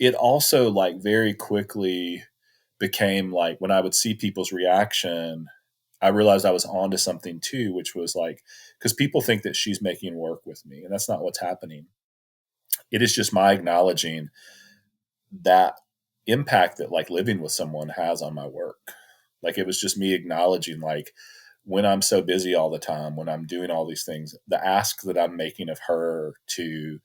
it also like very quickly became like when I would see people's reaction, I realized I was onto something too, which was like, because people think that she's making work with me, and that's not what's happening. It is just my acknowledging that impact that like living with someone has on my work. Like it was just me acknowledging like when I'm so busy all the time, when I'm doing all these things, the ask that I'm making of her to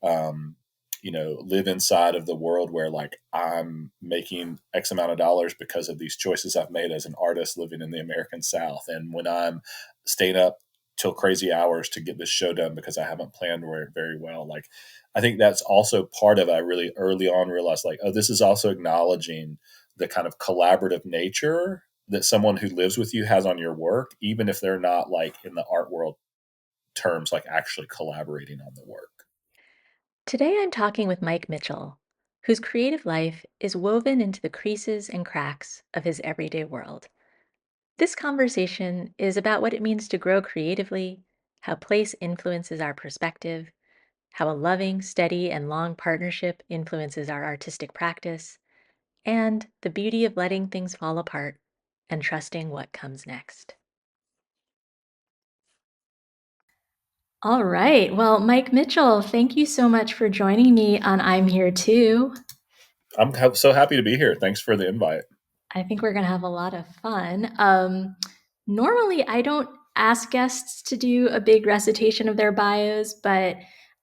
um, live inside of the world where like I'm making X amount of dollars because of these choices I've made as an artist living in the American South. And when I'm staying up till crazy hours to get this show done because I haven't planned very well. Like, I think that's also part of it. I really early on realized like, oh, this is also acknowledging the kind of collaborative nature that someone who lives with you has on your work, even if they're not like in the art world terms, like actually collaborating on the work. Today I'm talking with Mike Mitchell, whose creative life is woven into the creases and cracks of his everyday world. This conversation is about what it means to grow creatively, how place influences our perspective, how a loving, steady, and long partnership influences our artistic practice, and the beauty of letting things fall apart and trusting what comes next. All right. Well, Mike Mitchell, thank you so much for joining me on I'm Here Too. I'm so happy to be here. Thanks for the invite. I think we're going to have a lot of fun. Normally, I don't ask guests to do a big recitation of their bios, but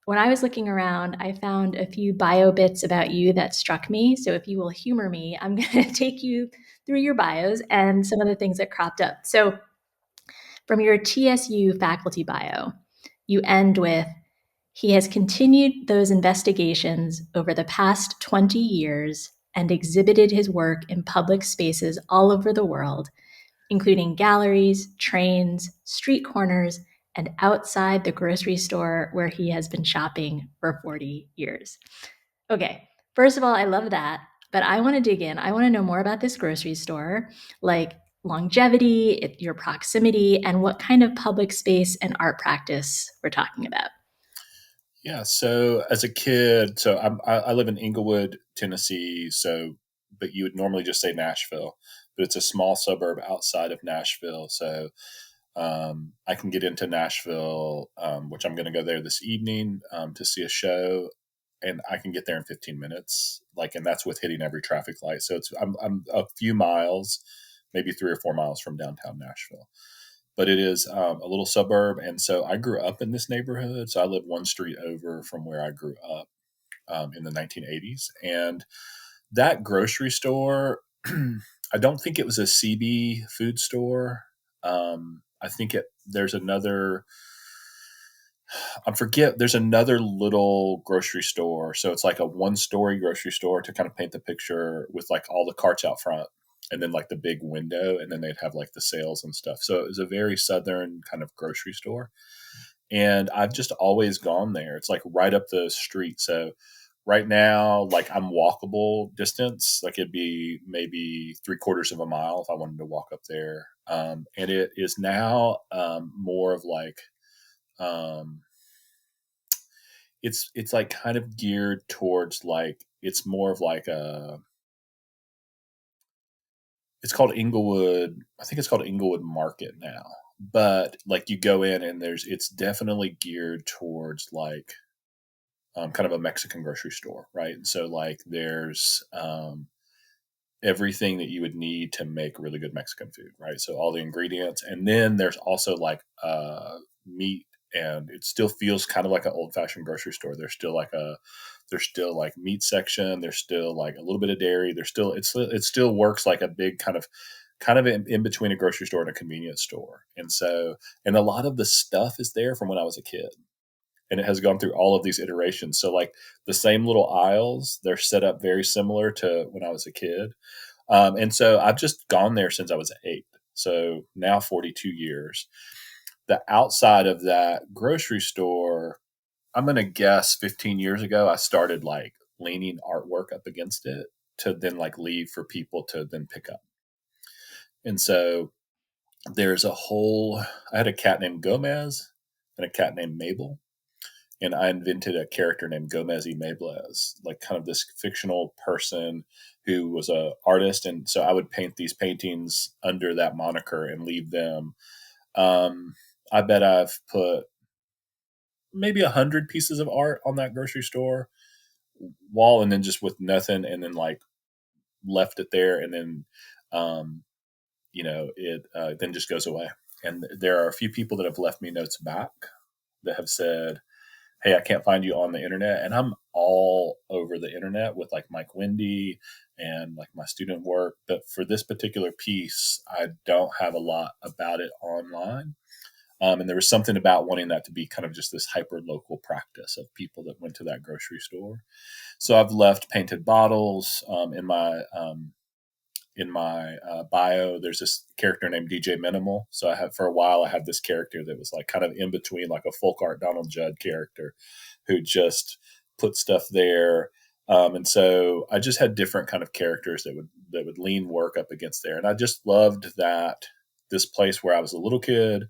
when I was looking around, I found a few bio bits about you that struck me. So if you will humor me, I'm going to take you through your bios and some of the things that cropped up. So from your TSU faculty bio, you end with, he has continued those investigations over the past 20 years and exhibited his work in public spaces all over the world, including galleries, trains, street corners, and outside the grocery store where he has been shopping for 40 years. Okay, first of all, I love that, but I want to dig in. I want to know more about this grocery store, like longevity, your proximity, and what kind of public space and art practice we're talking about. Yeah. So as a kid, I live in Inglewood, Tennessee. So, but you would normally just say Nashville, but it's a small suburb outside of Nashville. So I can get into Nashville, which I'm going to go there this evening to see a show, and I can get there in 15 minutes. Like, and that's with hitting every traffic light. So I'm a few miles, maybe 3 or 4 miles from downtown Nashville, but it is a little suburb. And so I grew up in this neighborhood. So I live one street over from where I grew up in the 1980s. And that grocery store, I don't think it was a CB food store. I think there's another, I forget, there's another little grocery store. So it's like a 1 story grocery store to kind of paint the picture with like all the carts out front and then like the big window. And then they'd have like the sales and stuff. So it was a very southern kind of grocery store. And I've just always gone there. It's like right up the street. So right now, like I'm walkable distance. Like it'd be maybe 3/4 of a mile if I wanted to walk up there. And it is now more of like um, it's like kind of geared towards like it's more of like a it's called Inglewood. I think it's called Inglewood Market now. But like you go in and it's definitely geared towards like kind of a Mexican grocery store, right? And so like there's everything that you would need to make really good Mexican food, right? So all the ingredients, and then there's also like meat, and it still feels kind of like an old fashioned grocery store. There's still like meat section. There's still like a little bit of dairy. It still works like a big kind of in between a grocery store and a convenience store. And a lot of the stuff is there from when I was a kid, and it has gone through all of these iterations. So like the same little aisles, they're set up very similar to when I was a kid. And so I've just gone there since I was 8. So now 42 years. The outside of that grocery store, I'm going to guess 15 years ago, I started like leaning artwork up against it to then like leave for people to then pick up. And so there's I had a cat named Gomez and a cat named Mabel. and I invented a character named Gomez y Meblas, like kind of this fictional person who was a artist, and so I would paint these paintings under that moniker and leave them. Um, I bet I've put maybe 100 pieces of art on that grocery store wall, and then just with nothing, and then like left it there, and then um, it then just goes away. And there are a few people that have left me notes back that have said, "Hey, I can't find you on the internet," and I'm all over the internet with like Mikewindy and like my student work, but for this particular piece, I don't have a lot about it online. And there was something about wanting that to be kind of just this hyper local practice of people that went to that grocery store. So I've left painted bottles in my bio. There's this character named DJ Minimal. So I have for a while I had this character that was like kind of in between, like a folk art Donald Judd character, who just put stuff there. And so I just had different kind of characters that would lean work up against there, and I just loved that this place where I was a little kid,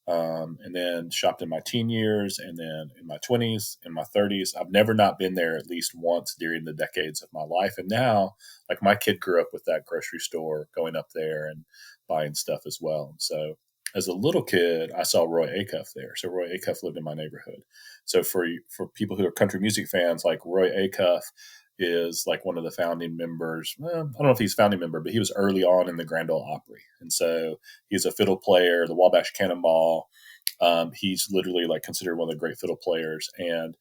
and then shopped in my teen years, and then in my 20s, in my 30s. I've never not been there at least once during the decades of my life. And now, like my kid grew up with that grocery store, going up there and buying stuff as well. So as a little kid, I saw Roy Acuff there. So Roy Acuff lived in my neighborhood. So for people who are country music fans, like Roy Acuff is like one of the founding members. Well, I don't know if he's founding member, but he was early on in the Grand Ole Opry. And so he's a fiddle player, the Wabash Cannonball. He's literally like considered one of the great fiddle players. And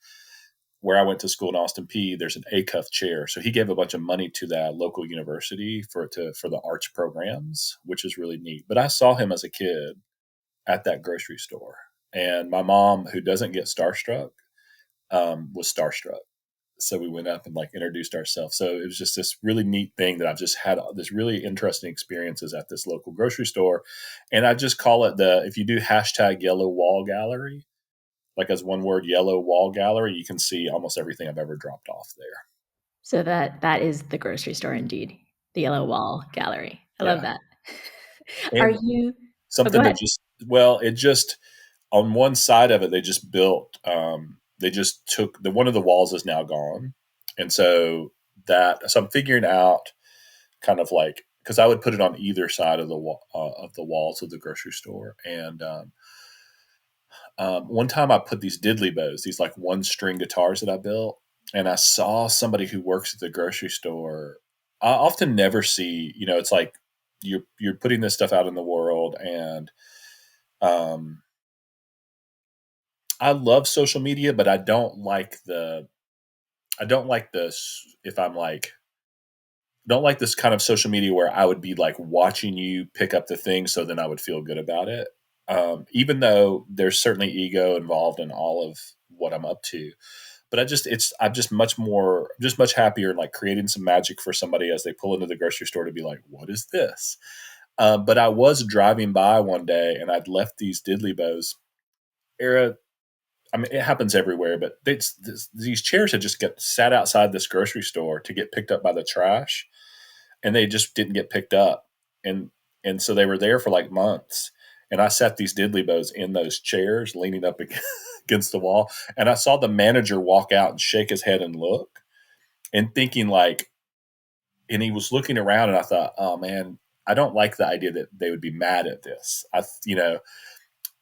where I went to school in Austin P, there's an Acuff chair. So he gave a bunch of money to that local university for the arts programs, which is really neat. But I saw him as a kid at that grocery store. And my mom, who doesn't get starstruck, was starstruck. So we went up and like introduced ourselves. So it was just this really neat thing that I've just had this really interesting experiences at this local grocery store. And I just call it if you do hashtag yellow wall gallery, like as one word, yellow wall gallery, you can see almost everything I've ever dropped off there. So that is the grocery store indeed, the Yellow Wall Gallery. I love Yeah. that. Are And you Oh, go something ahead. that it just, on one side of it, they just built, they just took one of the walls is now gone. And so so I'm figuring out kind of like, because I would put it on either side of the walls of the grocery store. And one time I put these diddley bows, these like one string guitars that I built, and I saw somebody who works at the grocery store. I often never see, it's like you're putting this stuff out in the world, and um, I love social media, but I don't like this if I'm like don't like this kind of social media where I would be like watching you pick up the thing, so then I would feel good about it. Even though there's certainly ego involved in all of what I'm up to, but I'm just much happier like creating some magic for somebody as they pull into the grocery store to be like, what is this? But I was driving by one day and I'd left these diddley bows. Era, I mean, it happens everywhere, but these chairs had just get sat outside this grocery store to get picked up by the trash, and they just didn't get picked up, and so they were there for like months. And I sat these diddley bows in those chairs, leaning up against the wall, and I saw the manager walk out and shake his head and look, and thinking like, and he was looking around, and I thought, oh man, I don't like the idea that they would be mad at this.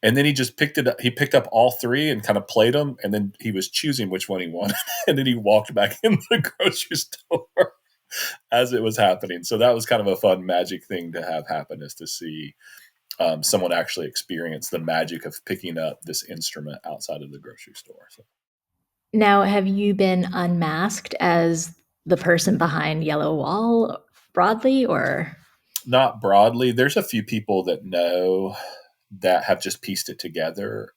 And then he just picked it up. He picked up all three and kind of played them, and then he was choosing which one he wanted, and then he walked back in the grocery store as it was happening. So that was kind of a fun magic thing to have happen, is to see someone actually experience the magic of picking up this instrument outside of the grocery store. So, Now, have you been unmasked as the person behind Yellow Wall broadly, or not broadly. There's a few people that know that have just pieced it together,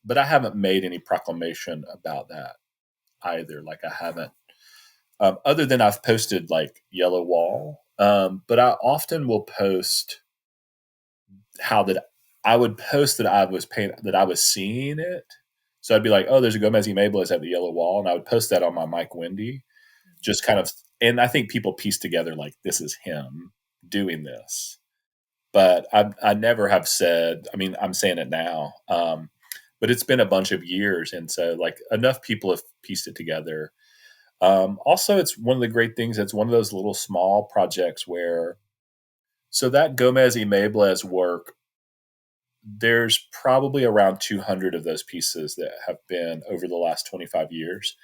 but I haven't made any proclamation about that either. Like I haven't, other than I've posted like Yellow Wall. But I often will post how that I would post that that I was seeing it. So I'd be like, oh, there's a Gomez y Mabel at the Yellow Wall, and I would post that on my Mikewindy, just kind of. And I think people piece together like this is him doing this, but I never have said. I mean, I'm saying it now. but it's been a bunch of years, and so like enough people have pieced it together. Also, it's one of the great things. It's one of those little small projects where, so that Gomez y Mables work, there's probably around 200 of those pieces that have been over the last 25 years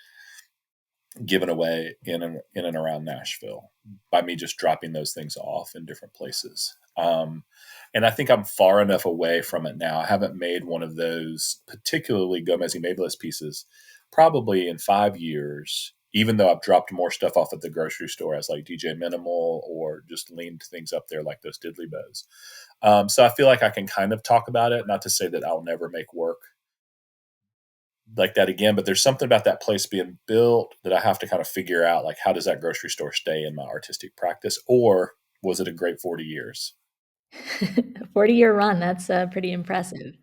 given away in and around Nashville by me just dropping those things off in different places. And I think I'm far enough away from it now. I haven't made one of those, particularly Gomez y Mables pieces, probably in 5 years, even though I've dropped more stuff off at the grocery store as like DJ Minimal or just leaned things up there like those diddly bows. So I feel like I can kind of talk about it, not to say that I'll never make work like that again, but there's something about that place being built that I have to kind of figure out, like, how does that grocery store stay in my artistic practice, or was it a great 40 years? 40-year run, that's pretty impressive.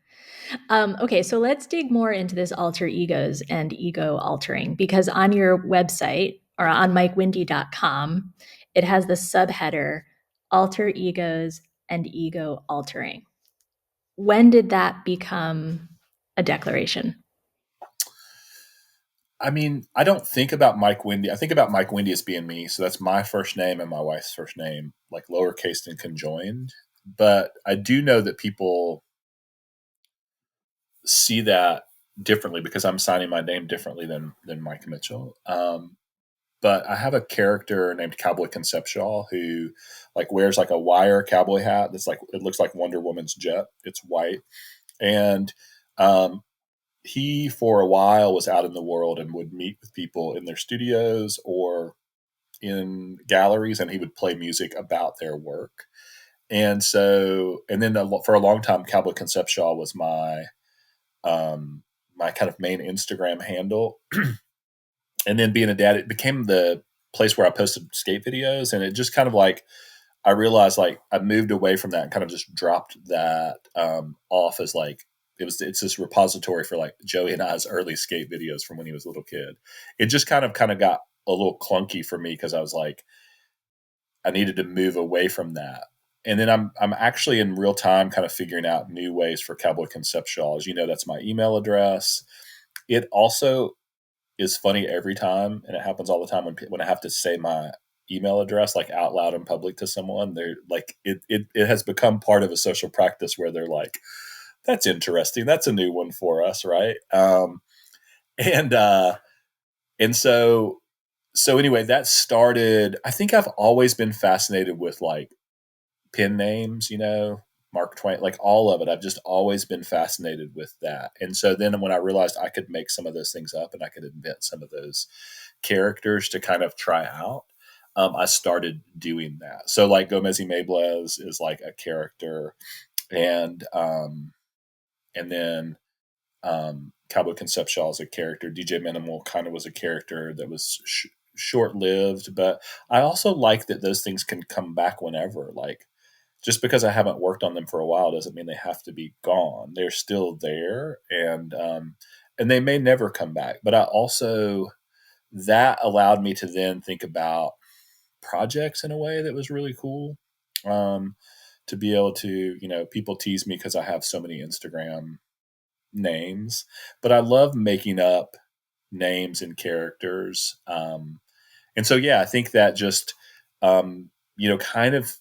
Okay, so let's dig more into this alter egos and ego altering, because on your website or on mikewindy.com, it has the subheader alter egos and ego altering. When did that become a declaration? I mean, I don't think about Mikewindy. I think about Mikewindy as being me. So that's my first name and my wife's first name, like lowercase and conjoined. But I do know that people see that differently because I'm signing my name differently than Mike Mitchell. But I have a character named Cowboy Conceptual who like wears like a wire cowboy hat that's like, it looks like Wonder Woman's jet. It's white. And um, he, for a while, was out in the world and would meet with people in their studios or in galleries, and he would play music about their work. And so, and then for a long time, Cowboy Conceptual was my kind of main Instagram handle. And then being a dad, it became the place where I posted skate videos, and it just kind of like I realized like I moved away from that and kind of just dropped that off as like it's this repository for like Joey and I's early skate videos from when he was a little kid. It just kind of got a little clunky for me because I was like I needed to move away from that. And then I'm actually in real time kind of figuring out new ways for Cowboy Conceptual. As you know, that's my email address. It also is funny every time, and it happens all the time when I have to say my email address like out loud in public to someone. They're like, it has become part of a social practice where they're like, "That's interesting. That's a new one for us, right?" And and so anyway, that started. I think I've always been fascinated with like pen names, Mark Twain, like all of it. I've just always been fascinated with that. And so then when I realized I could make some of those things up and I could invent some of those characters to kind of try out, I started doing that. So like Gomez y Mables is like a character, and then Cowboy Conceptual is a character. DJ Minimal kind of was a character that was short lived, but I also like that those things can come back whenever. Like just because I haven't worked on them for a while doesn't mean they have to be gone. They're still there, and they may never come back. But I also that allowed me to then think about projects in a way that was really cool. To be able to, people tease me because I have so many Instagram names, but I love making up names and characters. And so, yeah, I think that just, kind of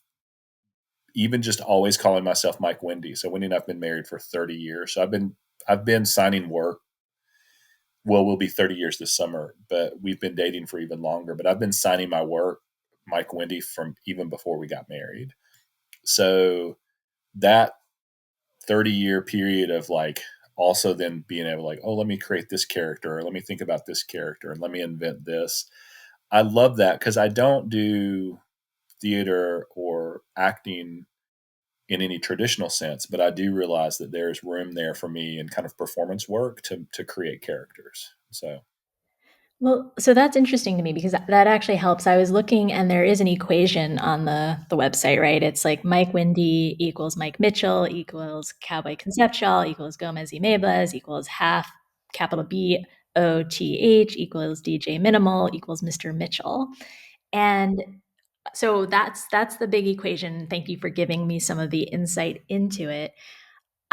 even just always calling myself Mikewindy. So Wendy and I've been married for 30 years. So I've been signing work. Well, we'll be 30 years this summer, but we've been dating for even longer. But I've been signing my work, Mikewindy, from even before we got married. So that 30-year period of like also then being able to like, oh, let me create this character, or let me think about this character, and let me invent this. I love that because I don't do theater or acting in any traditional sense, but I do realize that there's room there for me in kind of performance work to create characters. So Well, so that's interesting to me because that actually helps. I was looking and there is an equation on the website, right? It's like Mike Windy equals Mike Mitchell equals Cowboy Conceptual equals Gomez y Mables equals half capital BOTH equals DJ Minimal equals Mr. Mitchell. And so that's the big equation. Thank you for giving me some of the insight into it.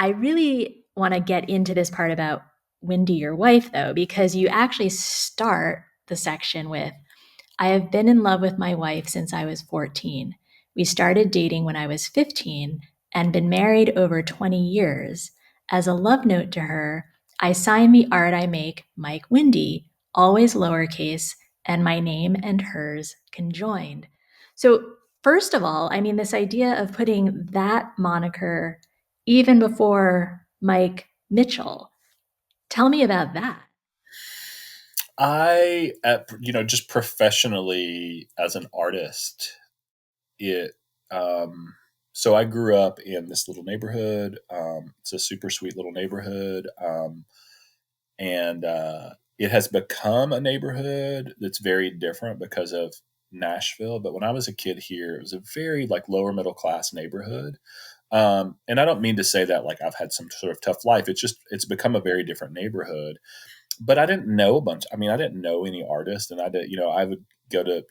I really want to get into this part about Windy, your wife, though, because you actually start the section with, I have been in love with my wife since I was 14. We started dating when I was 15 and been married over 20 years. As a love note to her, I sign the art I make Mikewindy, always lowercase, and my name and hers conjoined. So, first of all, I mean, this idea of putting that moniker even before Mike Mitchell, tell me about that. Just professionally as an artist, it, um, so I grew up in this little neighborhood. It's a super sweet little neighborhood. And it has become a neighborhood that's very different because of Nashville. But when I was a kid here, it was a very like lower middle class neighborhood. And I don't mean to say that like I've had some sort of tough life. It's become a very different neighborhood. But I didn't know a bunch. I mean, I didn't know any artists, and I would go to,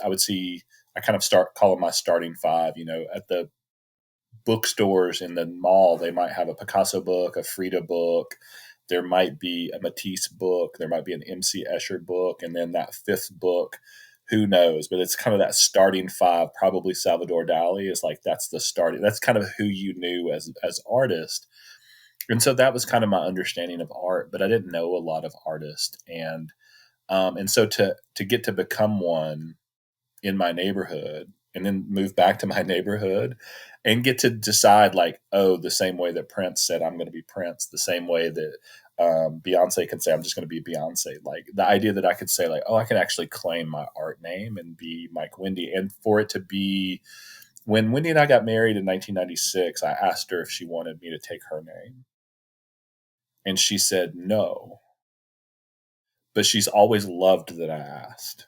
I would see. I kind of start calling my starting five. At the bookstores in the mall, they might have a Picasso book, a Frida book. There might be a Matisse book. There might be an MC Escher book. And then that fifth book, who knows? But it's kind of that starting five. Probably Salvador Dali is like, that's the starting. That's kind of who you knew as artist. And so that was kind of my understanding of art, but I didn't know a lot of artists. And so to get to become one in my neighborhood and then move back to my neighborhood and get to decide like, oh, the same way that Prince said I'm going to be Prince, the same way that Beyonce can say I'm just going to be Beyonce. Like the idea that I could say like, oh, I can actually claim my art name and be Mikewindy, and for it to be, when Wendy and I got married in 1996, I asked her if she wanted me to take her name, and she said no, but she's always loved that I asked.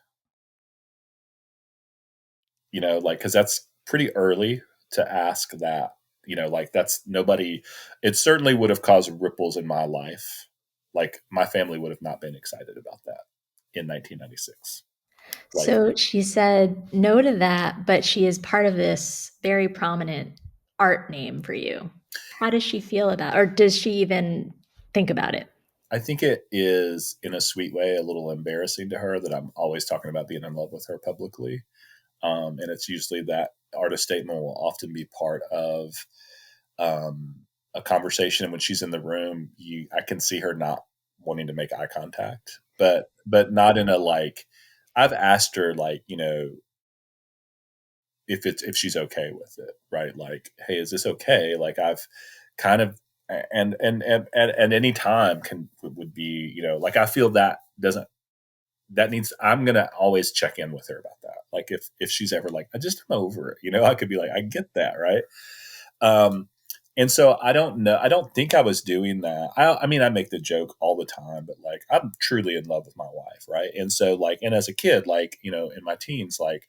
Like, because that's pretty early to ask that. Like that's nobody. It certainly would have caused ripples in my life. Like my family would have not been excited about that in 1996. Like, So she said no to that, but she is part of this very prominent art name for you. How does she feel about, or does she even think about it? I think it is in a sweet way a little embarrassing to her that I'm always talking about being in love with her publicly. And it's usually that artist statement will often be part of a conversation. And when she's in the room, I can see her not wanting to make eye contact, but not in a like. I've asked her like, if she's okay with it, right? Like, hey, is this okay? Like I've kind of, and any time would be, like I feel that doesn't, that needs, I'm going to always check in with her about that. Like if she's ever like, I just am over it, I could be like, I get that. Right. Um, and so I don't know. I don't think I was doing that. I mean, I make the joke all the time, but like, I'm truly in love with my wife. Right. And so like, and as a kid, like, in my teens, like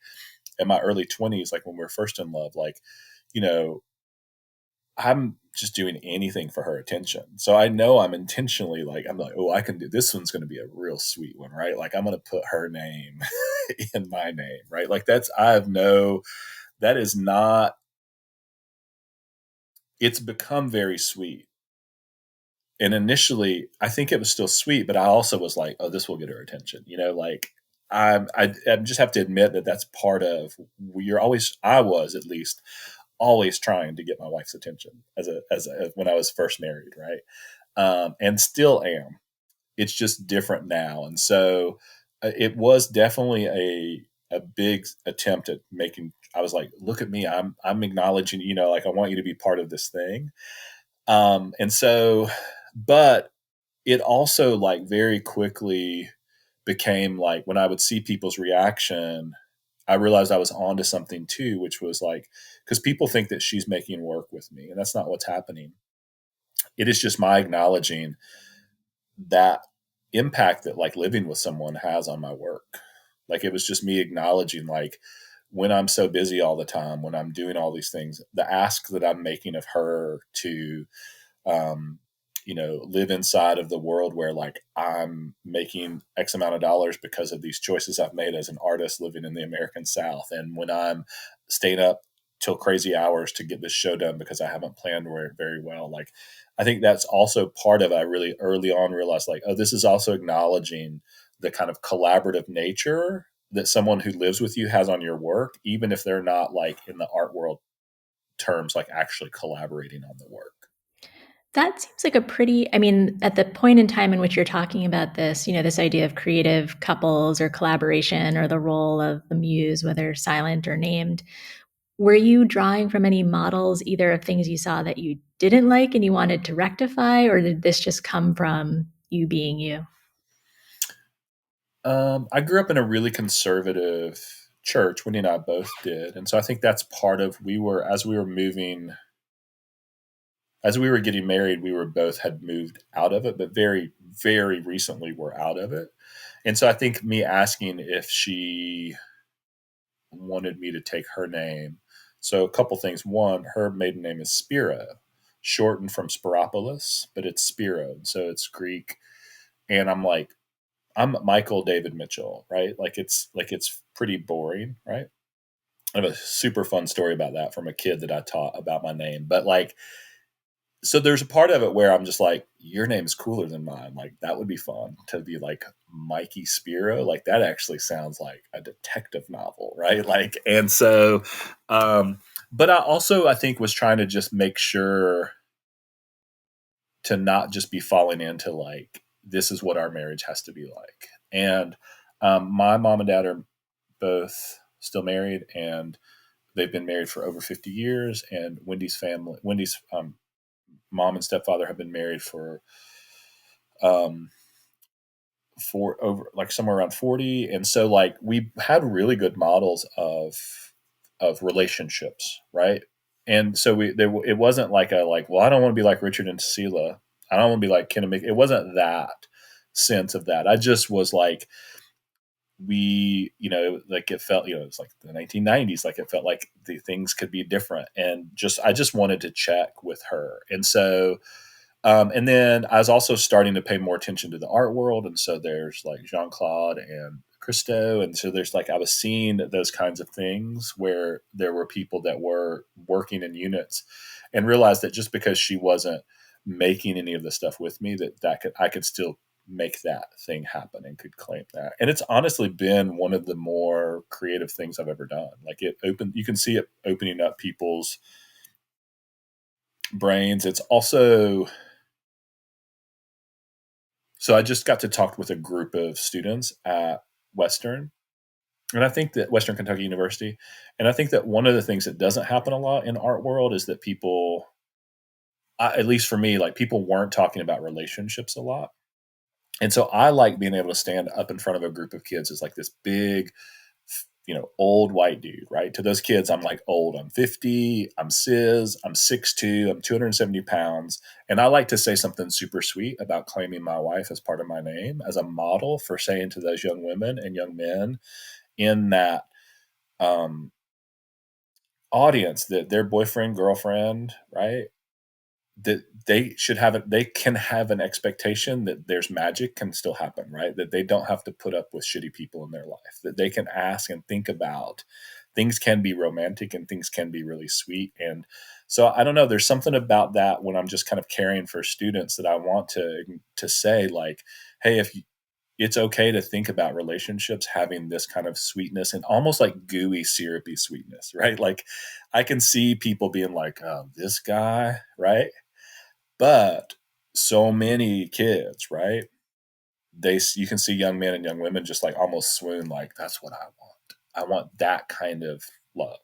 in my early 20s, like when we were first in love, like, you know, I'm just doing anything for her attention. So I know I'm intentionally like, I'm like, oh, I can do this one's going to be a real sweet one, right? Like I'm going to put her name in my name, right? Like that is not, it's become very sweet. And initially, I think it was still sweet, but I also was like, oh, this will get her attention, like. I just have to admit that that's part of, I was at least always trying to get my wife's attention as when I was first married, right? And still am. It's just different now, and so it was definitely a big attempt at making. I was like, look at me, I'm acknowledging, like I want you to be part of this thing, and so, but it also like very quickly became like when I would see people's reaction, I realized I was onto something too, which was like, because people think that she's making work with me, and that's not what's happening. It is just my acknowledging that impact that like living with someone has on my work. Like it was just me acknowledging like when I'm so busy all the time, when I'm doing all these things, the ask that I'm making of her to um, live inside of the world where like I'm making X amount of dollars because of these choices I've made as an artist living in the American South. And when I'm staying up till crazy hours to get this show done because I haven't planned very well. Like, I think that's also part of it. I really early on realized, like, oh, this is also acknowledging the kind of collaborative nature that someone who lives with you has on your work, even if they're not like in the art world terms, like actually collaborating on the work. That seems like a pretty, I mean, at the point in time in which you're talking about this, this idea of creative couples or collaboration or the role of the muse, whether silent or named, were you drawing from any models, either of things you saw that you didn't like and you wanted to rectify, or did this just come from you being you? I grew up in a really conservative church. Wendy and I both did, and so I think that's part of we were as we were moving as we were getting married, we were both had moved out of it, but very, very recently we're out of it. And so I think me asking if she wanted me to take her name. So a couple things. One, her maiden name is Spiro, shortened from Spiropolis, but it's Spiro. So it's Greek. And I'm like, I'm Michael David Mitchell, right? Like it's pretty boring, right? I have a super fun story about that from a kid that I taught about my name. But like, so there's a part of it where I'm just like, your name's cooler than mine. Like that would be fun to be like Mikey Spiro. Like that actually sounds like a detective novel, right? Like, and so, um, but I also I think was trying to just make sure to not just be falling into like this is what our marriage has to be like. And my mom and dad are both still married, and they've been married for over 50 years. And Wendy's mom and stepfather have been married um, for over like somewhere around 40. And so like we had really good models of relationships, right? And so it wasn't like well, I don't want to be like Richard and Cecilia. I don't want to be like Ken and Mick. It wasn't that sense of that. I just was like, like it felt, it's like the 1990s, like it felt like the things could be different. And I just wanted to check with her. And so, and then I was also starting to pay more attention to the art world. And so there's like Jean Claude and Christo. And so there's like, I was seeing those kinds of things where there were people that were working in units, and realized that just because she wasn't making any of the stuff with me, I could still make that thing happen and could claim that. And it's honestly been one of the more creative things I've ever done. Like you can see it opening up people's brains. It's also, so I just got to talk with a group of students at Western, and I think that Western Kentucky University, and I think that one of the things that doesn't happen a lot in art world is that people, at least for me, like people weren't talking about relationships a lot. And so I like being able to stand up in front of a group of kids as like this big, old white dude, right? To those kids, I'm like old. I'm 50. I'm cis. I'm 6'2". I'm 270 pounds. And I like to say something super sweet about claiming my wife as part of my name as a model for saying to those young women and young men in that um, audience that their boyfriend, girlfriend, right? That they can have an expectation that there's magic can still happen, right? That they don't have to put up with shitty people in their life, that they can ask and think about things, can be romantic and things can be really sweet. And so I don't know, there's something about that when I'm just kind of caring for students that I want to say like, hey, it's okay to think about relationships having this kind of sweetness and almost like gooey syrupy sweetness, right? Like I can see people being like, oh, this guy, right? But so many kids, right? You can see young men and young women just like almost swoon, like that's what I want. I want that kind of love.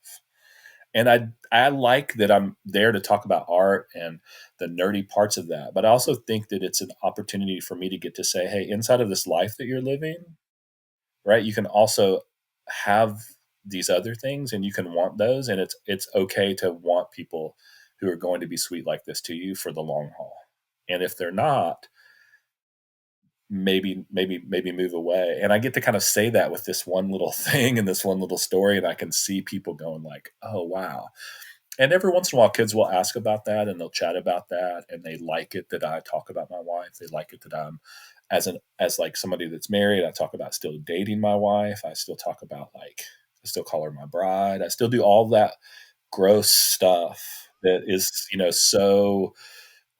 And I like that I'm there to talk about art and the nerdy parts of that, but I also think that it's an opportunity for me to get to say, hey, inside of this life that you're living, right? You can also have these other things and you can want those, and it's okay to want people who are going to be sweet like this to you for the long haul. And if they're not, maybe move away. And I get to kind of say that with this one little thing and this one little story, and I can see people going like, oh wow. And every once in a while kids will ask about that and they'll chat about that, and they like it that I talk about my wife. They like it that I'm as like somebody that's married, I talk about still dating my wife. I still talk about like, I still call her my bride. I still do all that gross stuff that is, so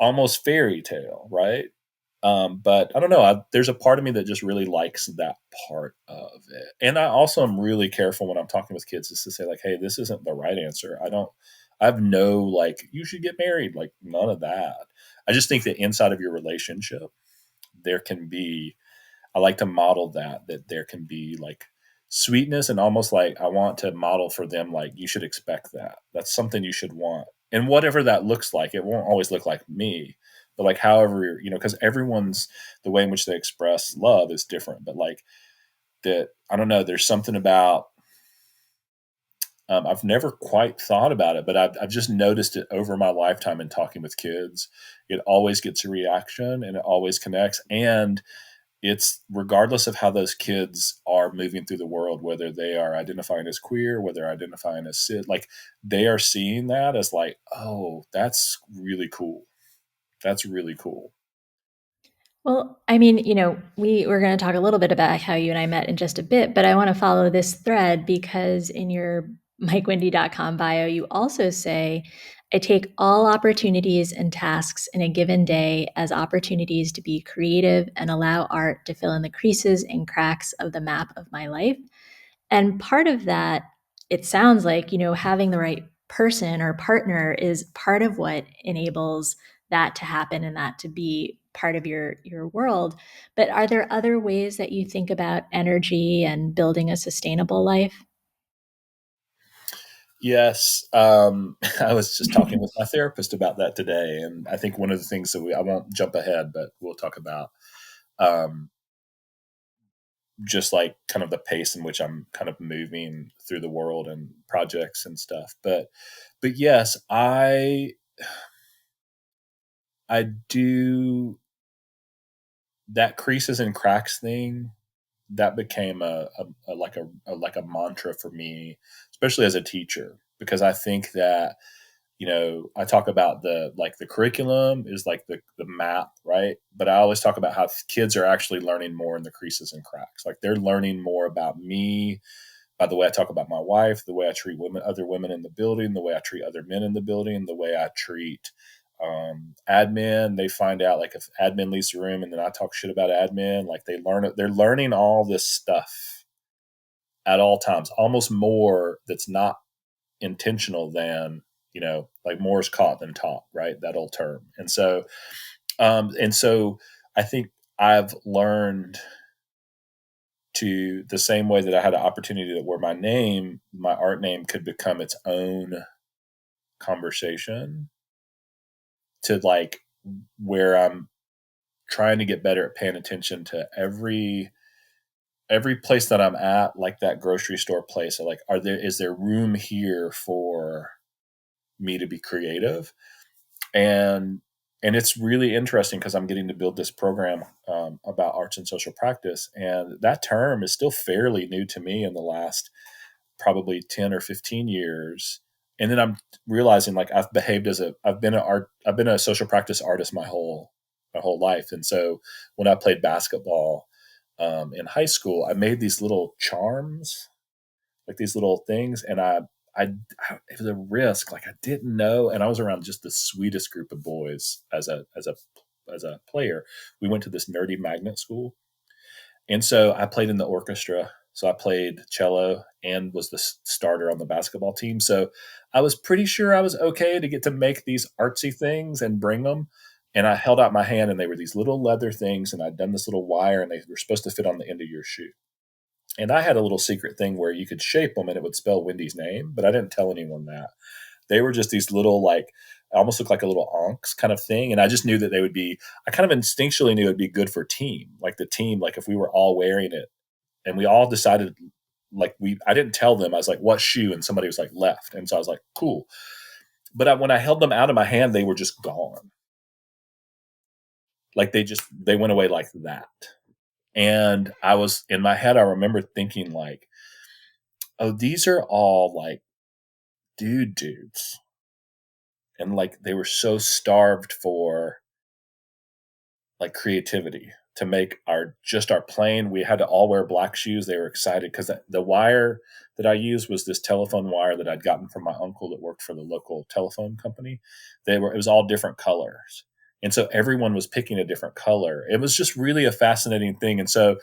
almost fairy tale, right? But I don't know. There's a part of me that just really likes that part of it. And I also am really careful when I'm talking with kids is to say, like, hey, this isn't the right answer. I have no, like, you should get married. Like, none of that. I just think that inside of your relationship, there can be, I like to model that there can be like sweetness, and almost like I want to model for them, like, you should expect that. That's something you should want. And whatever that looks like, it won't always look like me, but like however, because everyone's, the way in which they express love is different. But like that, I don't know, there's something about, I've never quite thought about it, but I've just noticed it over my lifetime in talking with kids. It always gets a reaction and it always connects. And it's regardless of how those kids are moving through the world, whether they are identifying as queer, whether they're identifying as cis, like they are seeing that as like, oh, that's really cool. That's really cool. Well, I mean, we're going to talk a little bit about how you and I met in just a bit, but I want to follow this thread because in your Mikewindy.com bio, you also say, I take all opportunities and tasks in a given day as opportunities to be creative and allow art to fill in the creases and cracks of the map of my life. And part of that, it sounds like, having the right person or partner is part of what enables that to happen and that to be part of your world. But are there other ways that you think about energy and building a sustainable life? Yes. I was just talking with my therapist about that today. And I think one of the things that I won't jump ahead, but we'll talk about, um, just like kind of the pace in which I'm kind of moving through the world and projects and stuff. But yes, I do that creases and cracks thing. That became a mantra for me, especially as a teacher, because I think that, I talk about the curriculum is like the map, right? But I always talk about how kids are actually learning more in the creases and cracks. Like they're learning more about me by the way I talk about my wife, the way I treat other women in the building, the way I treat other men in the building, the way I treat admin. They find out like if admin leaves the room and then I talk shit about admin, like they learn it. They're learning all this stuff at all times, almost more that's not intentional than, like more is caught than taught, right? That old term. And so I think I've learned to the same way that I had an opportunity that where my art name could become its own conversation, to like where I'm trying to get better at paying attention to every place that I'm at, like that grocery store place. So like, is there room here for me to be creative? And it's really interesting because I'm getting to build this program about arts and social practice, and that term is still fairly new to me in the last probably 10 or 15 years. And then I'm realizing like I've been a social practice artist my whole life. And so when I played basketball in high school, I made these little charms, like these little things. And it was a risk. Like I didn't know. And I was around just the sweetest group of boys as a player. We went to this nerdy magnet school, and so I played in the orchestra. So I played cello and was the starter on the basketball team. So I was pretty sure I was okay to get to make these artsy things and bring them. And I held out my hand and they were these little leather things. And I'd done this little wire and they were supposed to fit on the end of your shoe. And I had a little secret thing where you could shape them and it would spell Wendy's name, but I didn't tell anyone that. They were just these little, like, almost looked like a little onks kind of thing. And I just knew that they would be, I kind of instinctually knew it'd be good for team. Like the team, like if we were all wearing it and we all decided, I didn't tell them, I was like, what shoe? And somebody was like, left. And so I was like, cool. But when I held them out of my hand, they were just gone. Like they went away like that. And I was in my head, I remember thinking like, oh, these are all like dudes. And like they were so starved for like creativity to make our plane. We had to all wear black shoes. They were excited because the wire that I used was this telephone wire that I'd gotten from my uncle that worked for the local telephone company. It was all different colors. And so everyone was picking a different color. It was just really a fascinating thing. And so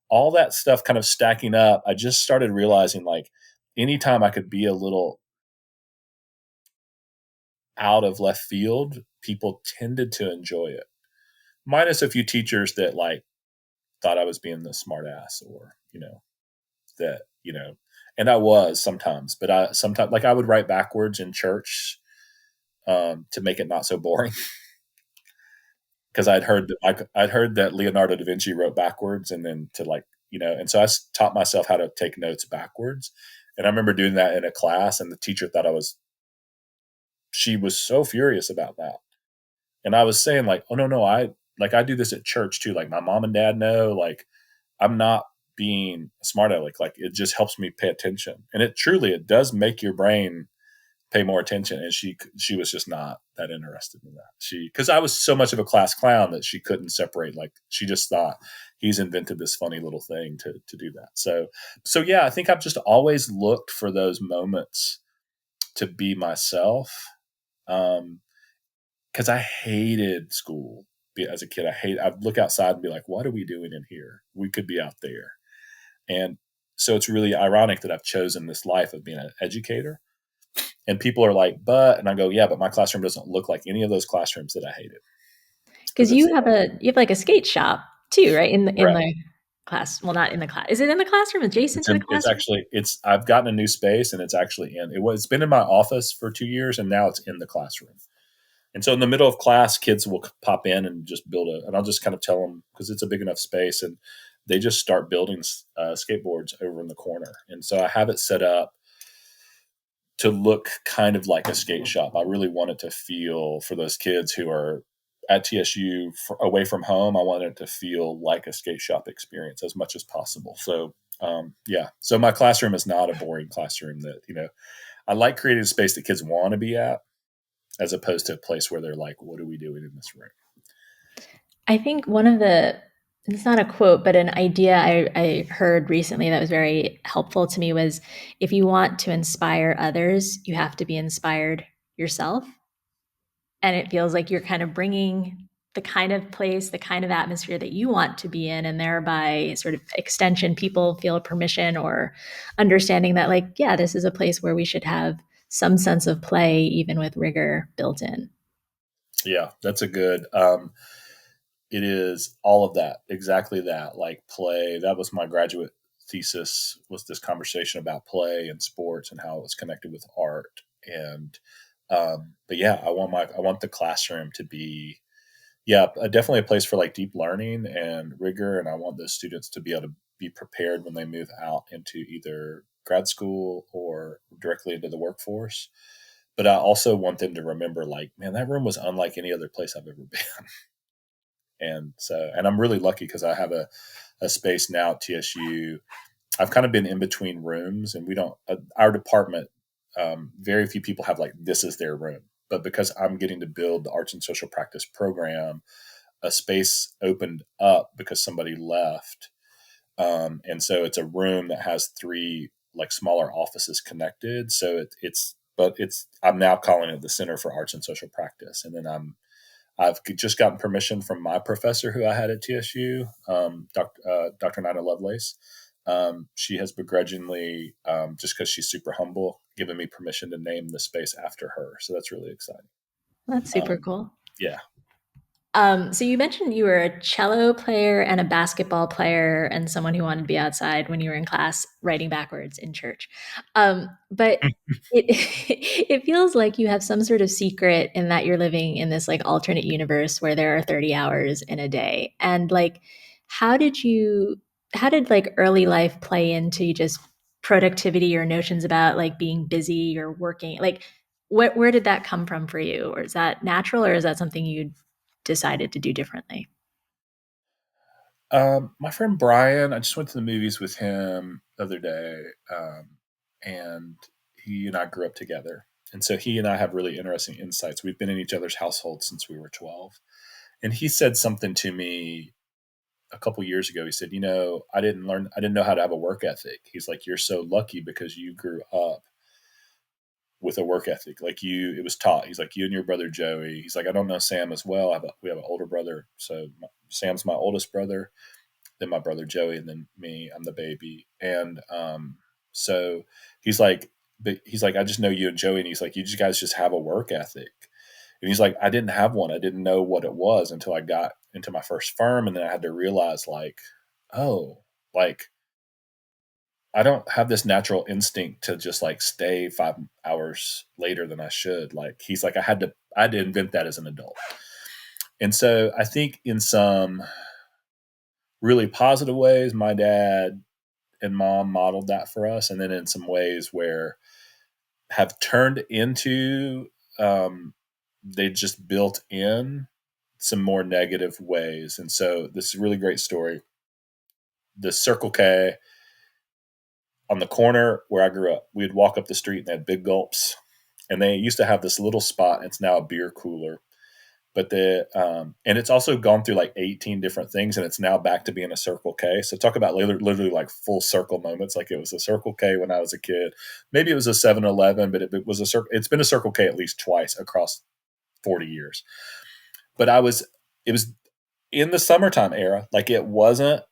all that stuff kind of stacking up, I just started realizing like anytime I could be a little out of left field, people tended to enjoy it. Minus a few teachers that like thought I was being the smart ass or, that, and I was sometimes, but I sometimes like I would write backwards in church to make it not so boring. Because I'd heard that Leonardo da Vinci wrote backwards and then to like, and so I taught myself how to take notes backwards. And I remember doing that in a class and the teacher thought she was so furious about that. And I was saying like, oh no, I do this at church too. Like my mom and dad know, like I'm not being smart aleck. Like it just helps me pay attention. And it does make your brain pay more attention. And she was just not that interested in that. Because I was so much of a class clown that she couldn't separate. Like she just thought he's invented this funny little thing to do that. So yeah, I think I've just always looked for those moments to be myself. Because I hated school as a kid. I'd look outside and be like, what are we doing in here? We could be out there. And so it's really ironic that I've chosen this life of being an educator. And people are like, and I go, yeah, but my classroom doesn't look like any of those classrooms that I hated. Because you have like a skate shop too, right? In Right. the class. Well, not in the class. Is it in the classroom? Adjacent to the classroom? I've gotten a new space and it's actually it's been in my office for 2 years and now it's in the classroom. And so in the middle of class, kids will pop in and just and I'll just kind of tell them because it's a big enough space and they just start building skateboards over in the corner. And so I have it set up to look kind of like a skate shop. I really wanted to feel for those kids who are at TSU away from home. I wanted it to feel like a skate shop experience as much as possible. So yeah, so my classroom is not a boring classroom that, I like creating a space that kids want to be at as opposed to a place where they're like, what are we doing in this room? I think it's not a quote, but an idea I heard recently that was very helpful to me was if you want to inspire others, you have to be inspired yourself. And it feels like you're kind of bringing the kind of place, the kind of atmosphere that you want to be in, and thereby sort of extension, people feel permission or understanding that, like, yeah, this is a place where we should have some sense of play, even with rigor built in. Yeah, that's a good. It is all of that, exactly that, like play. That was my graduate thesis was this conversation about play and sports and how it was connected with art. And but yeah, I want the classroom to be definitely a place for like deep learning and rigor. And I want those students to be able to be prepared when they move out into either grad school or directly into the workforce. But I also want them to remember, like, man, that room was unlike any other place I've ever been. And I'm really lucky because I have a space now at TSU. I've kind of been in between rooms, and we don't, our department, very few people have like, this is their room. But because I'm getting to build the arts and social practice program, a space opened up because somebody left. And so it's a room that has three like smaller offices connected. So I'm now calling it the Center for Arts and Social Practice. And then I've just gotten permission from my professor who I had at TSU, Dr. Nina Lovelace. She has begrudgingly, just because she's super humble, given me permission to name the space after her. So that's really exciting. That's super cool. Yeah. So you mentioned you were a cello player and a basketball player and someone who wanted to be outside when you were in class writing backwards in church. But it it feels like you have some sort of secret in that you're living in this like alternate universe where there are 30 hours in a day. And like how did like early life play into just productivity or notions about like being busy or working? Like where did that come from for you? Or is that natural or is that something you decided to do differently? My friend Brian, I just went to the movies with him the other day, and he and I grew up together. And so he and I have really interesting insights. We've been in each other's households since we were 12. And he said something to me a couple years ago. He said, I didn't know how to have a work ethic. He's like, you're so lucky because you grew up with a work ethic. Like it was taught. He's like, you and your brother Joey. He's like, I don't know Sam as well. We have an older brother. So Sam's my oldest brother, then my brother Joey, and then me. I'm the baby. And so he's like, I just know you and Joey. And he's like, you guys just have a work ethic. And he's like, I didn't have one. I didn't know what it was until I got into my first firm. And then I had to realize, like, oh, like, I don't have this natural instinct to just like stay 5 hours later than I should. Like, he's like, I had to invent that as an adult. And so I think in some really positive ways, my dad and mom modeled that for us. And then in some ways where have turned into, they just built in some more negative ways. And so this is a really great story. The Circle K on the corner where I grew up, we'd walk up the street and they had big gulps. And they used to have this little spot, and it's now a beer cooler. But and it's also gone through like 18 different things, and it's now back to being a Circle K. So talk about literally like full circle moments. Like it was a Circle K when I was a kid. Maybe it was a 7-Eleven, but it was a circle. It's been a Circle K at least twice across 40 years. But it was in the summertime era. Like it wasn't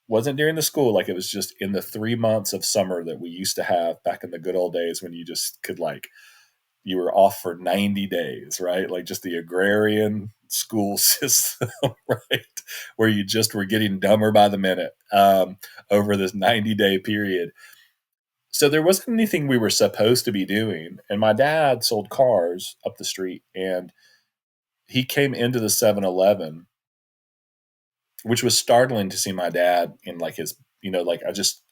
during the school. Like it was just in the 3 months of summer that we used to have back in the good old days when you just could like, you were off for 90 days, right? Like just the agrarian school system, right? Where you just were getting dumber by the minute over this 90-day period. So there wasn't anything we were supposed to be doing. And my dad sold cars up the street, and he came into the 7-Eleven, which was startling to see my dad in like his, like I just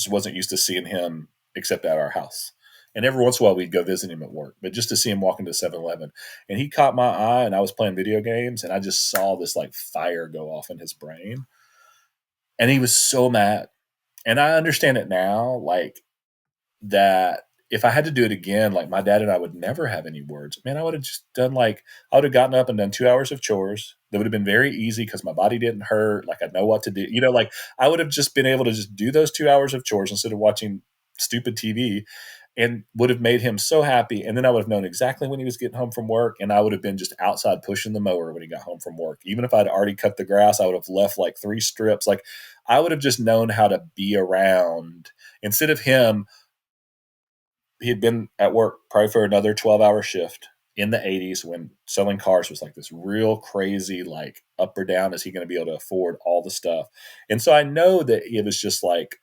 wasn't used to seeing him except at our house. And every once in a while we'd go visit him at work, but just to see him walk into 7-Eleven, and he caught my eye, and I was playing video games, and I just saw this like fire go off in his brain. And he was so mad. And I understand it now, like that if I had to do it again, like my dad and I would never have any words. Man, I would have just done like, I would have gotten up and done 2 hours of chores. That would have been very easy because my body didn't hurt. Like I know what to do. Like I would have just been able to just do those 2 hours of chores instead of watching stupid TV, and would have made him so happy. And then I would have known exactly when he was getting home from work. And I would have been just outside pushing the mower when he got home from work. Even if I'd already cut the grass, I would have left like 3 strips. Like I would have just known how to be around instead of him. He had been at work probably for another 12-hour shift in the 80s when selling cars was like this real crazy, like up or down. Is he going to be able to afford all the stuff? And so I know that it was just like,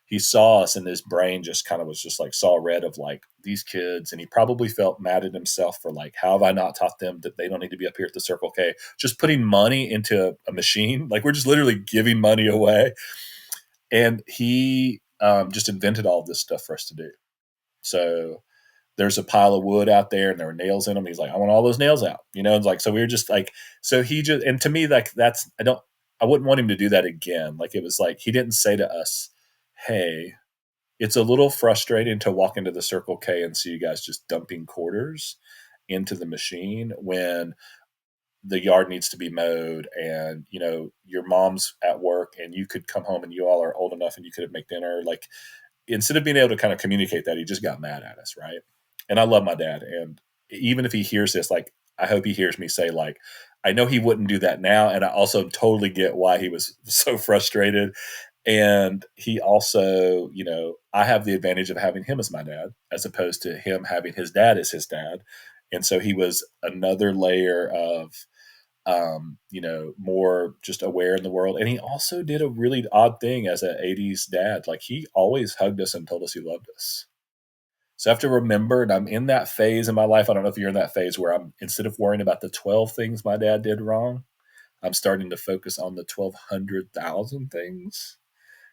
he saw us and his brain just kind of was just like saw red of like these kids. And he probably felt mad at himself for like, how have I not taught them that they don't need to be up here at the Circle K, just putting money into a machine. Like we're just literally giving money away. And he just invented all of this stuff for us to do. So there's a pile of wood out there and there were nails in them. He's like, I want all those nails out, It's like, so we were just like, so he just, and to me, like I wouldn't want him to do that again. Like it was like, he didn't say to us, hey, it's a little frustrating to walk into the Circle K and see you guys just dumping quarters into the machine when the yard needs to be mowed, and your mom's at work and you could come home and you all are old enough and you could make dinner. Like instead of being able to kind of communicate that, he just got mad at us, right? And I love my dad, and even if he hears this, like I hope he hears me say, like, I know he wouldn't do that now, and I also totally get why he was so frustrated. And he also, I have the advantage of having him as my dad as opposed to him having his dad as his dad. And so he was another layer of more just aware in the world. And he also did a really odd thing as an 80s dad. Like he always hugged us and told us he loved us. So I have to remember, and I'm in that phase in my life. I don't know if you're in that phase where instead of worrying about the 12 things my dad did wrong, I'm starting to focus on the 1,200,000 things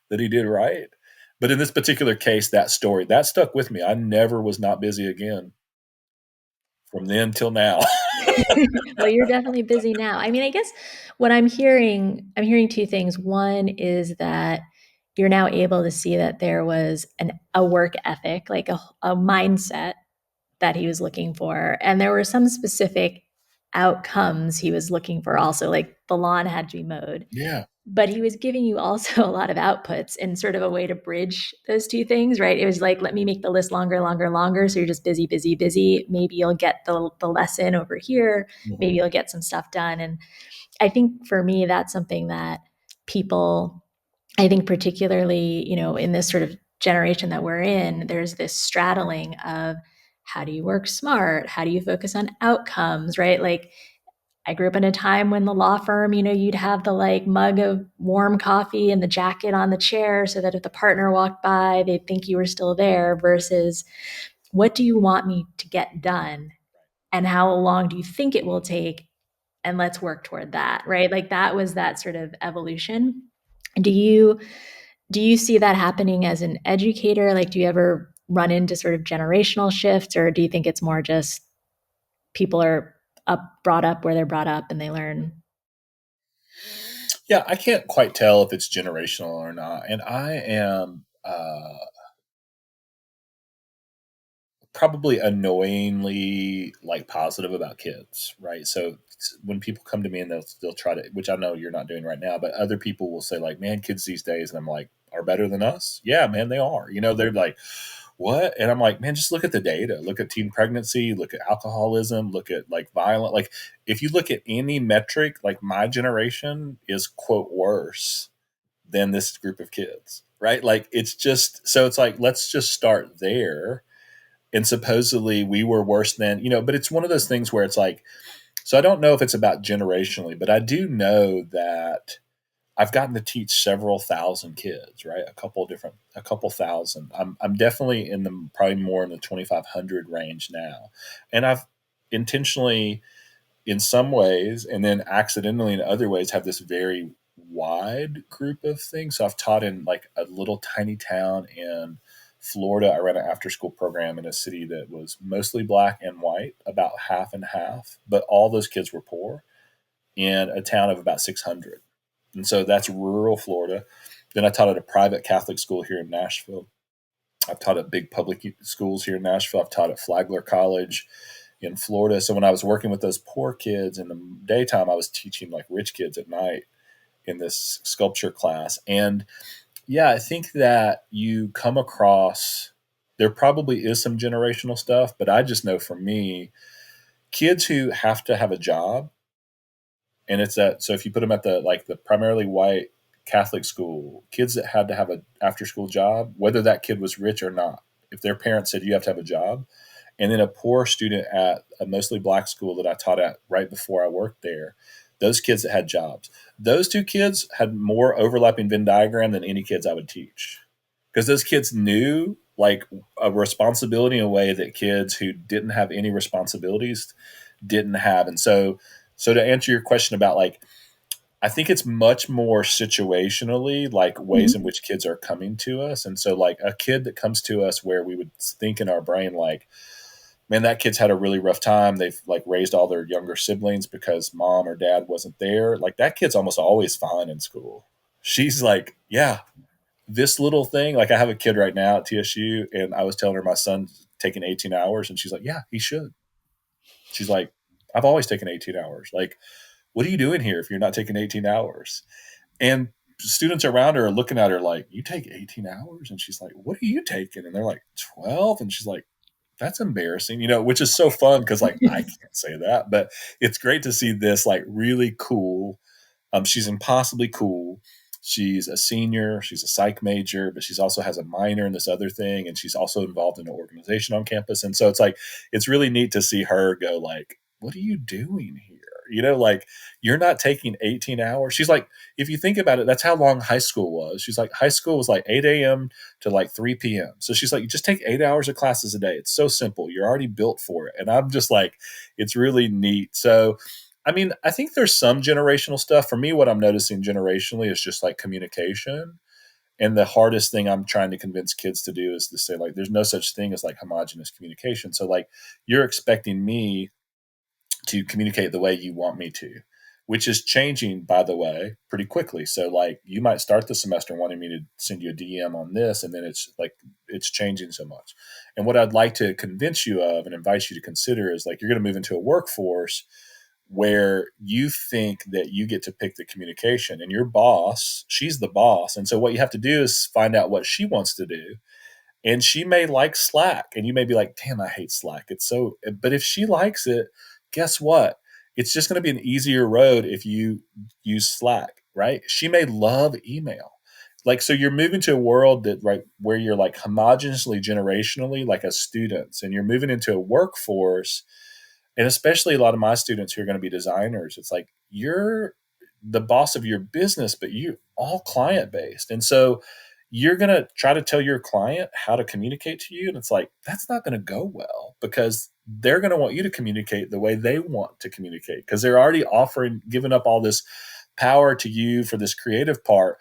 that he did right. But in this particular case, that story, that stuck with me. I never was not busy again from then till now. Well, you're definitely busy now. I mean, I guess what I'm hearing two things. One is that you're now able to see that there was a work ethic, like a mindset that he was looking for. And there were some specific outcomes he was looking for also, like the lawn had to be mowed, Yeah. but he was giving you also a lot of outputs in sort of a way to bridge those two things, right? It was like, let me make the list longer, longer, longer. So you're just busy, busy, busy. Maybe you'll get the lesson over here. Maybe Hmm. you'll get some stuff done. And I think for me, that's something that people, I think particularly, in this sort of generation that we're in, there's this straddling of how do you work smart? How do you focus on outcomes, right? Like I grew up in a time when the law firm, you'd have the like mug of warm coffee and the jacket on the chair so that if the partner walked by, they'd think you were still there versus what do you want me to get done and how long do you think it will take? And let's work toward that, right? Like that was that sort of evolution. Do you see that happening as an educator? Like, do you ever run into sort of generational shifts, or do you think it's more just people are brought up where they're brought up and they learn? Yeah, I can't quite tell if it's generational or not. And I am probably annoyingly like positive about kids, right? So when people come to me and they'll try to, which I know you're not doing right now, but other people will say like, "Man, kids these days," and I'm like, "Are better than us?" Yeah, man, they are. They're like, "What?" And I'm like, "Man, just look at the data. Look at teen pregnancy. Look at alcoholism. Look at like violent. Like, if you look at any metric, like my generation is quote worse than this group of kids." Right? Like it's just so it's like let's just start there, and supposedly we were worse than but it's one of those things where it's like, so I don't know if it's about generationally, but I do know that I've gotten to teach several thousand kids, right? A couple thousand. I'm definitely in the probably more in the 2,500 range now, and I've intentionally in some ways and then accidentally in other ways have this very wide group of things. So I've taught in like a little tiny town in Florida. I ran an after school program in a city that was mostly black and white, about half and half, but all those kids were poor in a town of about 600. And so that's rural Florida. Then I taught at a private Catholic school here in Nashville. I've taught at big public schools here in Nashville. I've taught at Flagler College in Florida. So when I was working with those poor kids in the daytime, I was teaching like rich kids at night in this sculpture class. And yeah, I think that you come across, there probably is some generational stuff, but I just know for me, kids who have to have a job, and it's that, so if you put them at the primarily white Catholic school, kids that had to have a after school job, whether that kid was rich or not, if their parents said you have to have a job, and then a poor student at a mostly black school that I taught at right before I worked there, those kids that had jobs, those two kids had more overlapping Venn diagram than any kids I would teach, because those kids knew like a responsibility in a way that kids who didn't have any responsibilities didn't have. And so to answer your question about like, I think it's much more situationally, like ways in Mhm. which kids are coming to us. And so like a kid that comes to us where we would think in our brain like, man, that kid's had a really rough time. They've like raised all their younger siblings because mom or dad wasn't there. Like that kid's almost always fine in school. She's like, yeah, this little thing. Like I have a kid right now at TSU, and I was telling her my son's taking 18 hours, and she's like, yeah, he should. She's like, I've always taken 18 hours. Like, what are you doing here if you're not taking 18 hours? And students around her are looking at her like, you take 18 hours? And she's like, what are you taking? And they're like, 12. And she's like, that's embarrassing, which is so fun because like I can't say that, but it's great to see this like really cool. She's impossibly cool. She's a senior. She's a psych major, but she's also has a minor in this other thing, and she's also involved in an organization on campus. And so it's like it's really neat to see her go like, "What are you doing here?" Like you're not taking 18 hours. She's like, if you think about it, that's how long high school was. She's like, high school was like 8 a.m. to like 3 p.m. So she's like, you just take 8 hours of classes a day. It's so simple. You're already built for it. And I'm just like, it's really neat. So I mean, I think there's some generational stuff. For me, what I'm noticing generationally is just like communication. And the hardest thing I'm trying to convince kids to do is to say, like, there's no such thing as like homogenous communication. So, like, you're expecting me to communicate the way you want me to, which is changing, by the way, pretty quickly. So, like, you might start the semester wanting me to send you a DM on this, and then it's like, it's changing so much. And what I'd like to convince you of and invite you to consider is like, you're going to move into a workforce where you think that you get to pick the communication, and your boss, she's the boss. And so what you have to do is find out what she wants to do. And she may like Slack, and you may be like, damn, I hate Slack. It's so, but if she likes it, guess what? It's just going to be an easier road if you use Slack, right? She may love email. Like, so you're moving to a world that, right, where you're like homogeneously generationally, like as students, and you're moving into a workforce. And especially a lot of my students who are going to be designers, it's like you're the boss of your business, but you all client based. And so you're going to try to tell your client how to communicate to you. And it's like, that's not going to go well, because they're going to want you to communicate the way they want to communicate, because they're already offering, giving up all this power to you for this creative part.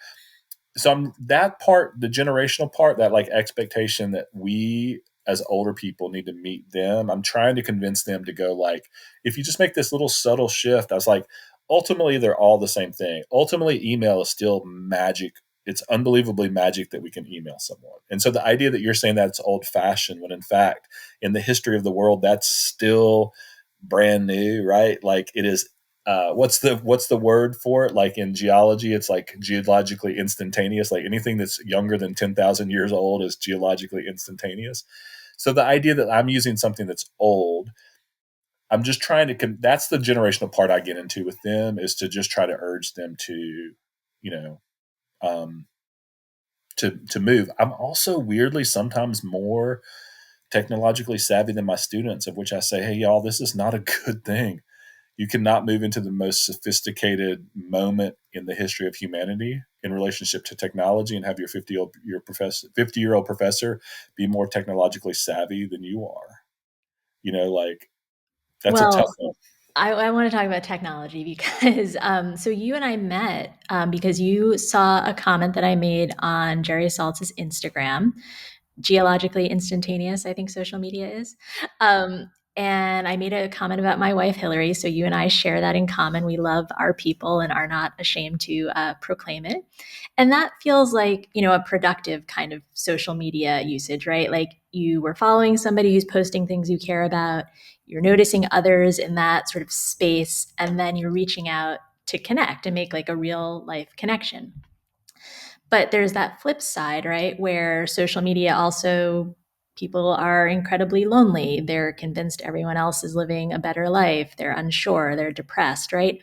So that part, the generational part, that like expectation that we as older people need to meet them. I'm trying to convince them to go like, if you just make this little subtle shift, I was like, ultimately they're all the same thing. Ultimately, email is still magic. It's unbelievably magic that we can email someone. And so the idea that you're saying that it's old fashioned, when in fact, in the history of the world, that's still brand new, right? Like it is, what's the word for it? Like in geology, it's like geologically instantaneous. Like anything that's younger than 10,000 years old is geologically instantaneous. So the idea that I'm using something that's old, I'm just trying to. That's the generational part I get into with them, is to just try to urge them to, you know, um, to move. I'm also weirdly sometimes more technologically savvy than my students, of which I say, hey, y'all, this is not a good thing. You cannot move into the most sophisticated moment in the history of humanity in relationship to technology and have your 50-year-old professor be more technologically savvy than you are. Like that's a tough Well, one. I want to talk about technology because so you and I met because you saw a comment that I made on Jerry Saltz's Instagram, geologically instantaneous, I think social media is. And I made a comment about my wife, Hillary. So you and I share that in common. We love our people and are not ashamed to proclaim it. And that feels like, a productive kind of social media usage, right? Like you were following somebody who's posting things you care about, you're noticing others in that sort of space, and then you're reaching out to connect and make like a real life connection. But there's that flip side, right? Where social media also, people are incredibly lonely. They're convinced everyone else is living a better life. They're unsure. They're depressed, right?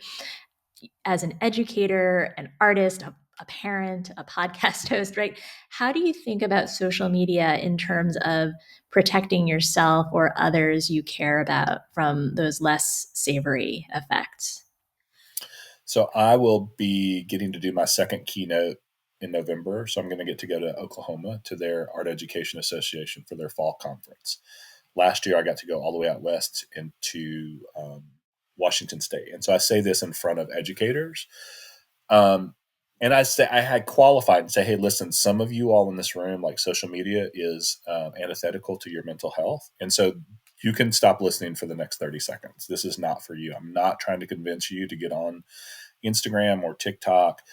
As an educator, an artist, a parent, a podcast host, right? How do you think about social media in terms of protecting yourself or others you care about from those less savory effects? So I will be getting to do my second keynote in November. So I'm going to get to go to Oklahoma to their Art Education Association for their fall conference. Last year, I got to go all the way out west into Washington State. And so I say this in front of educators. Um, and I had qualified and say, hey, listen, some of you all in this room, like social media is antithetical to your mental health. And so you can stop listening for the next 30 seconds. This is not for you. I'm not trying to convince you to get on Instagram or TikTok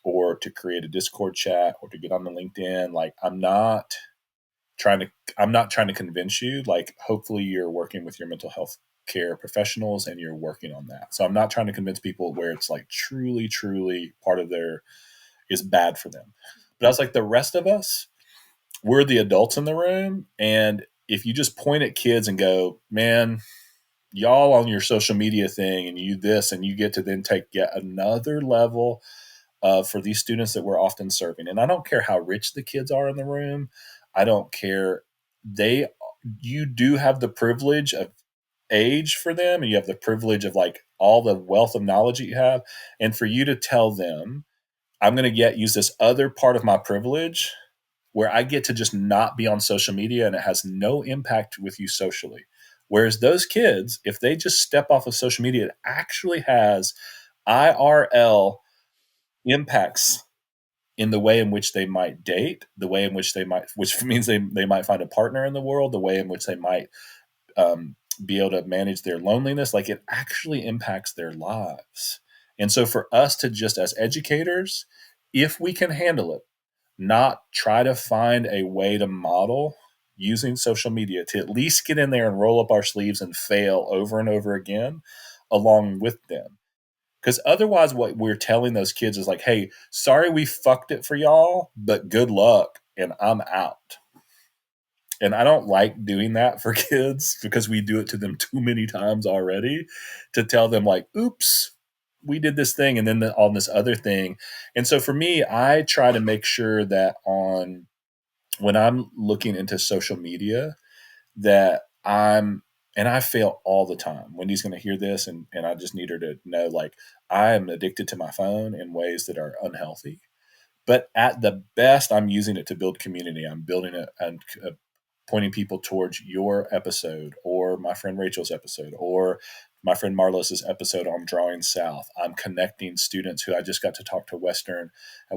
or to create a Discord chat or to get on the LinkedIn. Like trying to I'm not trying to convince you. Like hopefully you're working with your mental health care professionals and you're working on that. So I'm not trying to convince people where it's like truly, truly part of their is bad for them. But I was like, the rest of us, we're the adults in the room. And if you just point at kids and go, man, y'all on your social media thing and you this, and you get to then take yet another level for these students that we're often serving. And I don't care how rich the kids are in the room. I don't care. You do have the privilege of age for them, and you have the privilege of like all the wealth of knowledge that you have. And for you to tell them, I'm going to use this other part of my privilege where I get to just not be on social media and it has no impact with you socially. Whereas those kids, if they just step off of social media, it actually has IRL impacts in the way in which they might date, the way in which which means they might find a partner in the world, the way in which they might be able to manage their loneliness. Like it actually impacts their lives. And so for us to just as educators, if we can handle it, not try to find a way to model using social media to at least get in there and roll up our sleeves and fail over and over again. along with them. Because otherwise, what we're telling those kids is like, hey, sorry we fucked it for y'all, but good luck, and I'm out. And I don't like doing that for kids because we do it to them too many times already to tell them, like, oops, we did this thing and then on this other thing. And so for me, I try to make sure that when I'm looking into social media, that and I fail all the time. Wendy's going to hear this, and I just need her to know, like, I am addicted to my phone in ways that are unhealthy. But at the best, I'm using it to build community. I'm building it and pointing people towards your episode or my friend Rachel's episode or my friend Marlos's episode on Drawing South. I'm connecting students who I just got to talk to at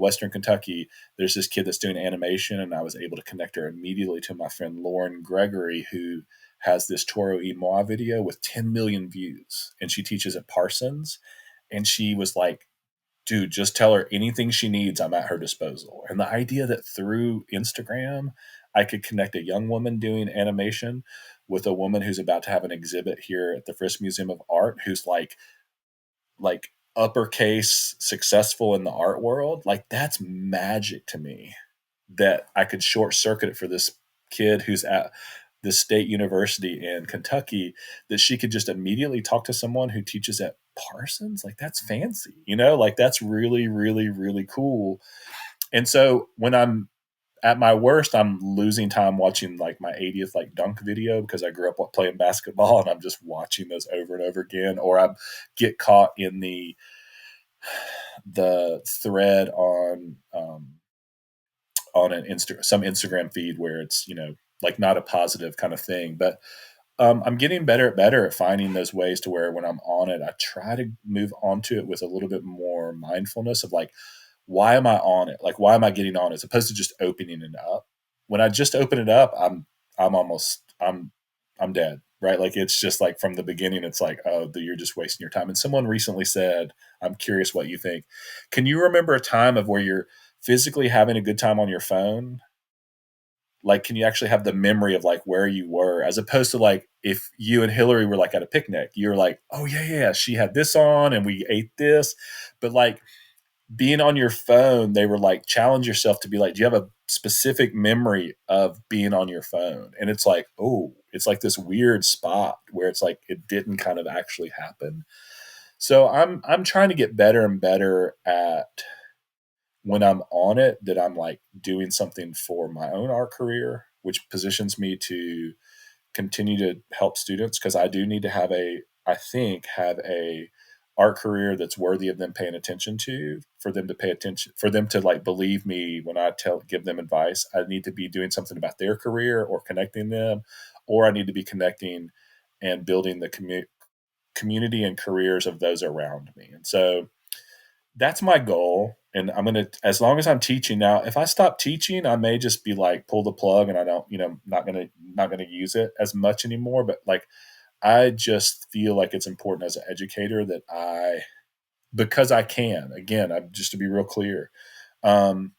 Western Kentucky. There's this kid that's doing animation, and I was able to connect her immediately to my friend Lauren Gregory, who has this Toro y Moi video with 10 million views, and she teaches at Parsons. And she was like, dude, just tell her anything she needs. I'm at her disposal. And the idea that through Instagram, I could connect a young woman doing animation with a woman who's about to have an exhibit here at the Frisk Museum of Art, who's like uppercase successful in the art world, like that's magic to me. That I could short circuit it for this kid who's at the state university in Kentucky, that she could just immediately talk to someone who teaches at Parsons. Like that's fancy, like that's really, really, really cool. And so when I'm at my worst, I'm losing time watching like my 80th like dunk video because I grew up playing basketball and I'm just watching those over and over again. Or I get caught in the thread on some Instagram feed where it's like not a positive kind of thing. But I'm getting better at finding those ways to where when I'm on it, I try to move onto it with a little bit more mindfulness of like, why am I on it? Like, why am I getting on as opposed to just opening it up? When I just open it up, I'm dead, right? Like it's just like from the beginning, it's like, oh, you're just wasting your time. And someone recently said, I'm curious what you think. Can you remember a time of where you're physically having a good time on your phone? Like, can you actually have the memory of like where you were, as opposed to like if you and Hillary were like at a picnic, you're like, oh yeah, she had this on and we ate this. But like being on your phone, they were like, challenge yourself to be like, do you have a specific memory of being on your phone? And it's like, oh, it's like this weird spot where it's like it didn't kind of actually happen. So I'm trying to get better and better at when I'm on it, that I'm like doing something for my own art career, which positions me to continue to help students, because I do need to I think have a art career that's worthy of them paying attention to, for them to pay attention, for them to like believe me when I give them advice. I need to be doing something about their career or connecting them, or I need to be connecting and building the community and careers of those around me. And so that's my goal. And as long as I'm teaching now, if I stop teaching, I may just be like, pull the plug and I don't, not going to use it as much anymore. But like, I just feel like it's important as an educator that because I can, again, just to be real clear, um,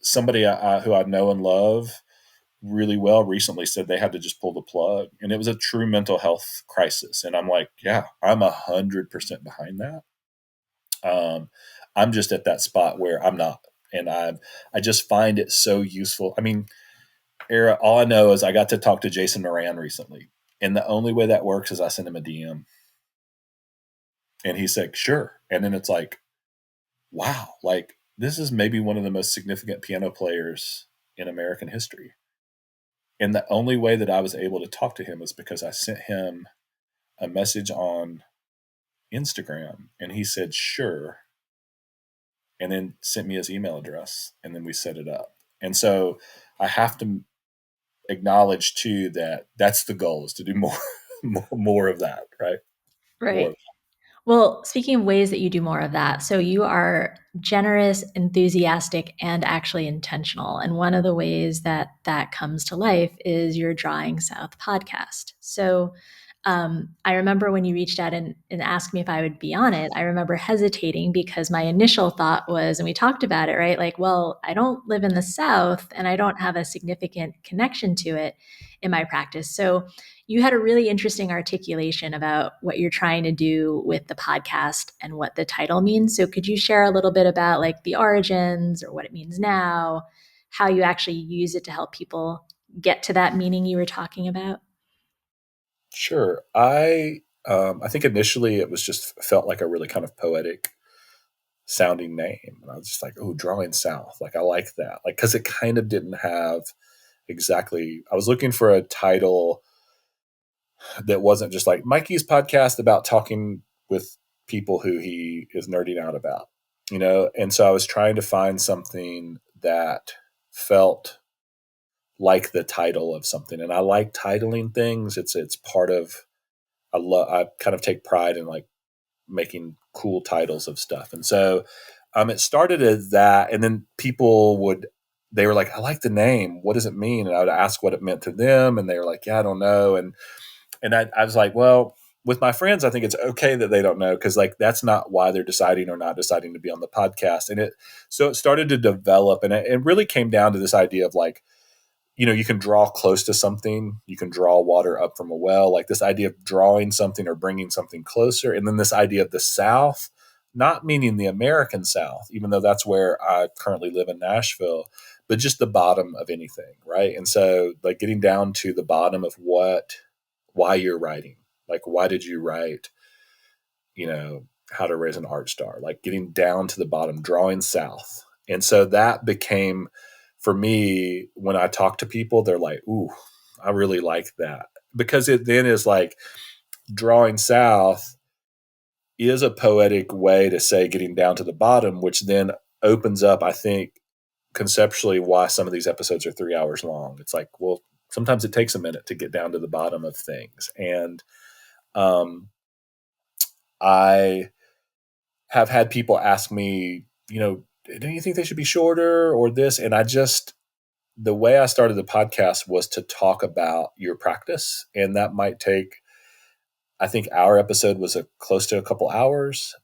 somebody who I know and love really well recently said they had to just pull the plug, and it was a true mental health crisis. And I'm like, yeah, I'm 100% behind that. I'm just at that spot where I'm not, and I just find it so useful. I mean, Era, all I know is I got to talk to Jason Moran recently, and the only way that works is I send him a DM, and he said sure, and then it's like, wow, like this is maybe one of the most significant piano players in American history, and the only way that I was able to talk to him was because I sent him a message on Instagram, and he said sure, and then sent me his email address, and then we set it up. And so I have to acknowledge too that that's the goal, is to do more of that, right? More Right. of Well, speaking of ways that you do more of that, so you are generous, enthusiastic, and actually intentional. And one of the ways that that comes to life is your Drawing South podcast. So I remember when you reached out and asked me if I would be on it, I remember hesitating because my initial thought was, and we talked about it, right? Like, well, I don't live in the South and I don't have a significant connection to it in my practice. So you had a really interesting articulation about what you're trying to do with the podcast and what the title means. So could you share a little bit about like the origins or what it means now, how you actually use it to help people get to that meaning you were talking about? Sure. I think initially it was just felt like a really kind of poetic sounding name, and I was just like, "Oh, Drawing South." Like I like that, like because it kind of didn't have exactly. I was looking for a title that wasn't just like Mikey's podcast about talking with people who he is nerding out about, you know. And so I was trying to find something that felt like the title of something, and I like titling things. It's part of I kind of take pride in like making cool titles of stuff. And so it started as that. And then they were like, I like the name. What does it mean? And I would ask what it meant to them. And they were like, yeah, I don't know. And I was like, well, with my friends, I think it's okay that they don't know because like that's not why they're deciding or not deciding to be on the podcast. So it started to develop, and it really came down to this idea of like, you know, you can draw close to something, you can draw water up from a well, like this idea of drawing something or bringing something closer. And then this idea of the South, not meaning the American South, even though that's where I currently live in Nashville, but just the bottom of anything. Right. And so like getting down to the bottom of why you're writing, like, why did you write, you know, How to Raise an Art Star, like getting down to the bottom, drawing South. And so that became, for me, when I talk to people, they're like, ooh, I really like that. Because it then is like drawing South is a poetic way to say getting down to the bottom, which then opens up, I think, conceptually why some of these episodes are 3 hours long. It's like, well, sometimes it takes a minute to get down to the bottom of things. And um, I have had people ask me, you know, do you think they should be shorter or this? And the way I started the podcast was to talk about your practice. And that might take, I think our episode was close to a couple hours.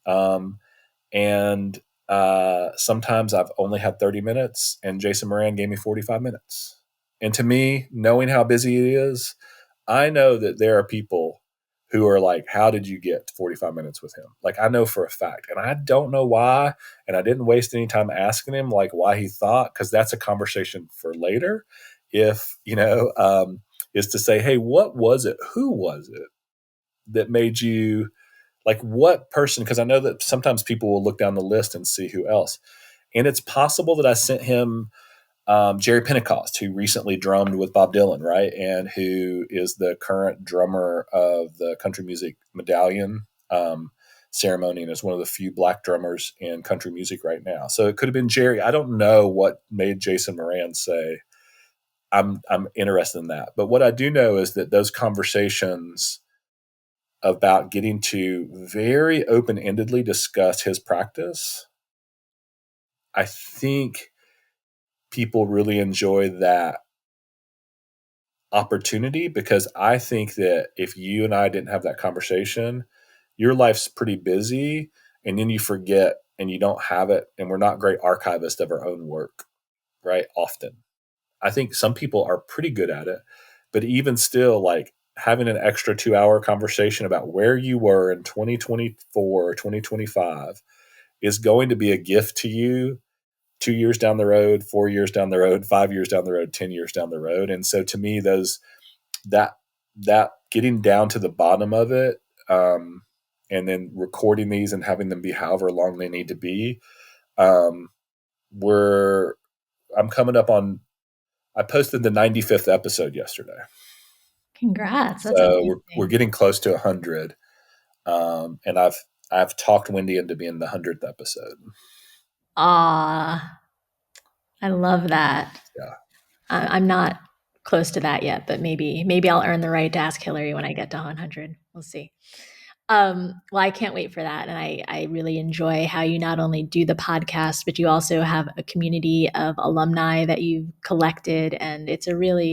And sometimes I've only had 30 minutes, and Jason Moran gave me 45 minutes. And to me, knowing how busy he is, I know that there are people who are like, how did you get 45 minutes with him? Like, I know for a fact. And I don't know why. And I didn't waste any time asking him, like, why he thought, because that's a conversation for later. If, is to say, hey, what was it? Who was it that made you, like, what person? Because I know that sometimes people will look down the list and see who else. And it's possible that I sent him Jerry Pentecost, who recently drummed with Bob Dylan, right? And who is the current drummer of the country music medallion ceremony and is one of the few black drummers in country music right now. So it could have been Jerry. I don't know what made Jason Moran say, I'm interested in that. But what I do know is that those conversations about getting to very open-endedly discuss his practice, I think people really enjoy that opportunity, because I think that if you and I didn't have that conversation, your life's pretty busy and then you forget and you don't have it. And we're not great archivists of our own work, right? Often. I think some people are pretty good at it, but even still, like having an extra 2 hour conversation about where you were in 2024 or 2025 is going to be a gift to you 2 years down the road, 4 years down the road, 5 years down the road, 10 years down the road. And so to me, that that getting down to the bottom of it, and then recording these and having them be however long they need to be, um, we're I'm coming up on. I posted the 95th episode yesterday, Congrats. That's so we're amazing. getting close to 100. And I've talked Wendy into being the 100th episode. Ah, I love that. Yeah. I'm not close to that yet, but maybe I'll earn the right to ask Hillary when I get to 100. We'll see. Well, I can't wait for that, and I really enjoy how you not only do the podcast, but you also have a community of alumni that you've collected, and it's a real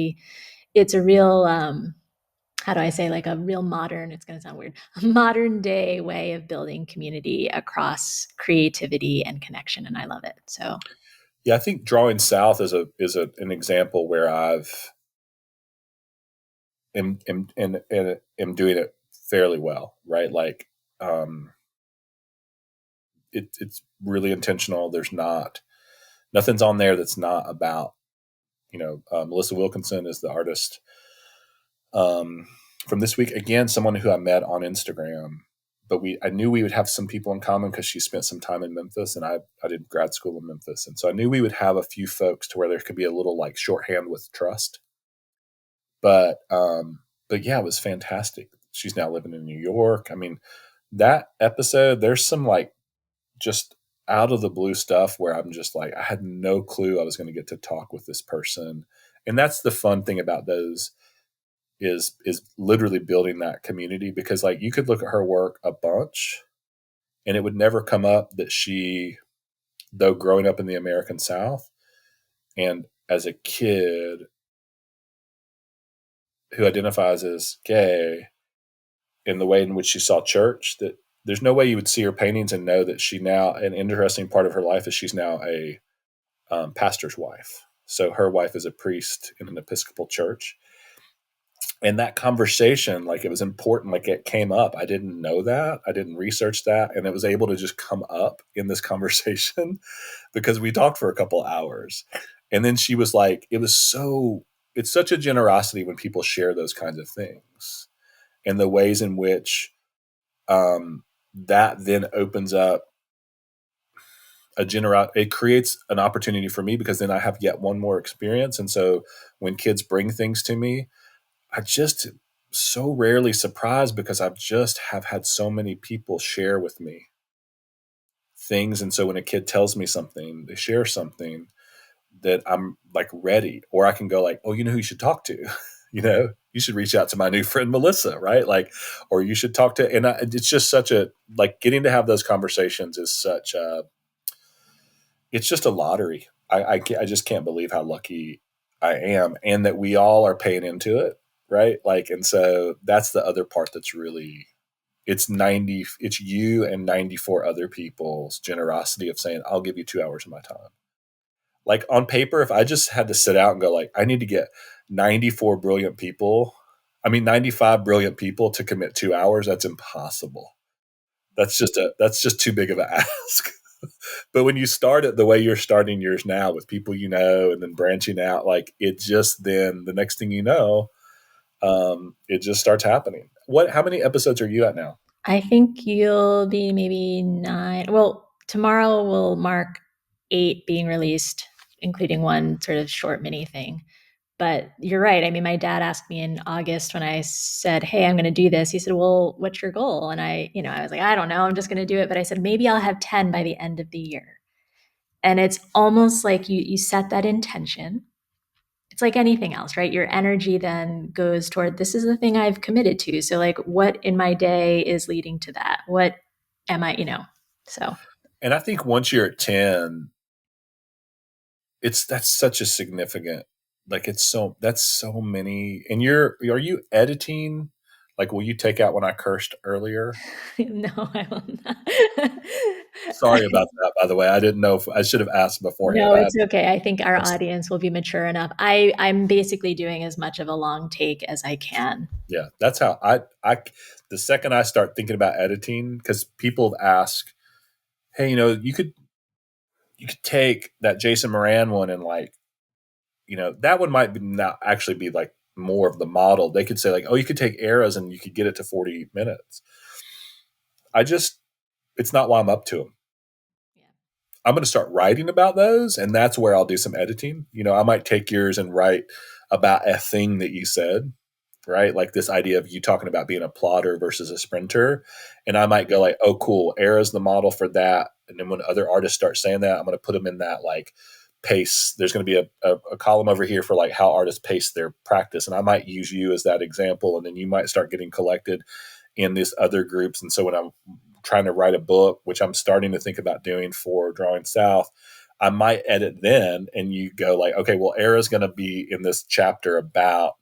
how do I say, like a real modern, it's going to sound weird, a modern day way of building community across creativity and connection. And I love it. So Yeah, I think drawing south an example where I've am doing it fairly well, right? Like, it's really intentional. There's nothing's on there that's not about, Melissa Wilkinson is the artist from this week. Again, someone who I met on Instagram, but I knew we would have some people in common because she spent some time in Memphis, and I did grad school in Memphis, and so I knew we would have a few folks to where there could be a little like shorthand with trust. But yeah, it was fantastic. She's now living in New York. I mean, that episode, there's some like just out of the blue stuff where I'm just like, I had no clue I was going to get to talk with this person. And that's the fun thing about those is literally building that community, because like you could look at her work a bunch and it would never come up that she, though growing up in the American South and as a kid who identifies as gay, in the way in which she saw church, that there's no way you would see her paintings and know that she now, an interesting part of her life is she's now a pastor's wife. So her wife is a priest in an Episcopal church. And that conversation, like it was important, like it came up. I didn't know that. I didn't research that. And it was able to just come up in this conversation because we talked for a couple hours. And then she was like, it's such a generosity when people share those kinds of things and the ways in which that then opens up it creates an opportunity for me, because then I have yet one more experience. And so when kids bring things to me, I just so rarely surprised, because I've just have had so many people share with me things. And so when a kid tells me something, they share something, that I'm like ready, or I can go like, oh, you know who you should talk to? You should reach out to my new friend, Melissa, right? Like, or you should talk to, and it's just such a, like getting to have those conversations is such a, it's just a lottery. I just can't believe how lucky I am, and that we all are paying into it. Right. Like, and so that's the other part that's really, it's you and 94 other people's generosity of saying, I'll give you 2 hours of my time. Like on paper, if I just had to sit out and go like, I need to get 94 brilliant people, 95 brilliant people to commit 2 hours, that's impossible. That's just too big of an ask. But when you start it the way you're starting yours now, with people and then branching out, like it just, then the next thing you know, it just starts happening. How many episodes are you at now? I think you'll be maybe 9. Well, tomorrow will mark 8 being released, including one sort of short mini thing. But you're right. I mean, my dad asked me in August when I said, "Hey, I'm going to do this." He said, "Well, what's your goal?" And I was like, "I don't know. I'm just going to do it." But I said, "Maybe I'll have 10 by the end of the year." And it's almost like you set that intention. It's like anything else, right? Your energy then goes toward, this is the thing I've committed to. So like, what in my day is leading to that? What am so And I think once you're at 10, that's such a significant, like that's so many. And are you editing? Like, will you take out when I cursed earlier? no, I will not. Sorry about that, by the way. I didn't know if I should have asked beforehand. No, it's okay. I think our audience will be mature enough. I'm basically doing as much of a long take as I can. Yeah, that's how the second I start thinking about editing, because people ask, hey, you could take that Jason Moran one and like, that one might be not actually be like more of the model. They could say like, oh, you could take eras and you could get it to 40 minutes. It's not why I'm up to them. Yeah. I'm going to start writing about those, and that's where I'll do some editing. I might take yours and write about a thing that you said, right? Like this idea of you talking about being a plotter versus a sprinter. And I might go like, oh, cool, Era's the model for that. And then when other artists start saying that, I'm going to put them in that like pace. There's going to be a column over here for like how artists pace their practice. And I might use you as that example. And then you might start getting collected in these other groups. And so when I'm trying to write a book, which I'm starting to think about doing for Drawing South, I might edit then, and you go like, okay, well, Era's going to be in this chapter about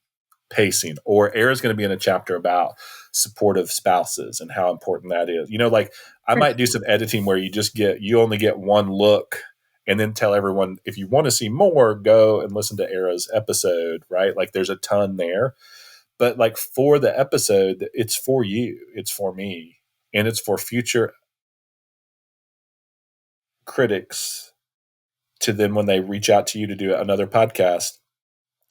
pacing, or Era's going to be in a chapter about supportive spouses and how important that is. Like I might do some editing where you only get one look and then tell everyone, if you want to see more, go and listen to Era's episode, right? Like there's a ton there. But like for the episode, it's for you, it's for me, and it's for future critics to then when they reach out to you to do another podcast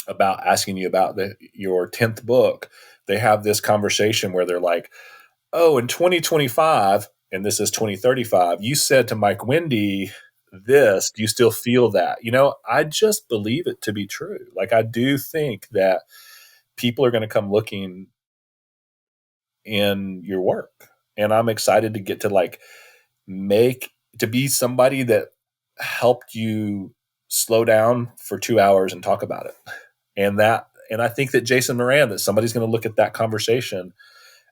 about asking you about your 10th book, they have this conversation where they're like, oh, in 2025, and this is 2035, you said to Mikewindy this, do you still feel that? I just believe it to be true. Like I do think that people are going to come looking in your work. And I'm excited to get to like to be somebody that helped you slow down for 2 hours and talk about it. And I think that Jason Moran, that somebody's going to look at that conversation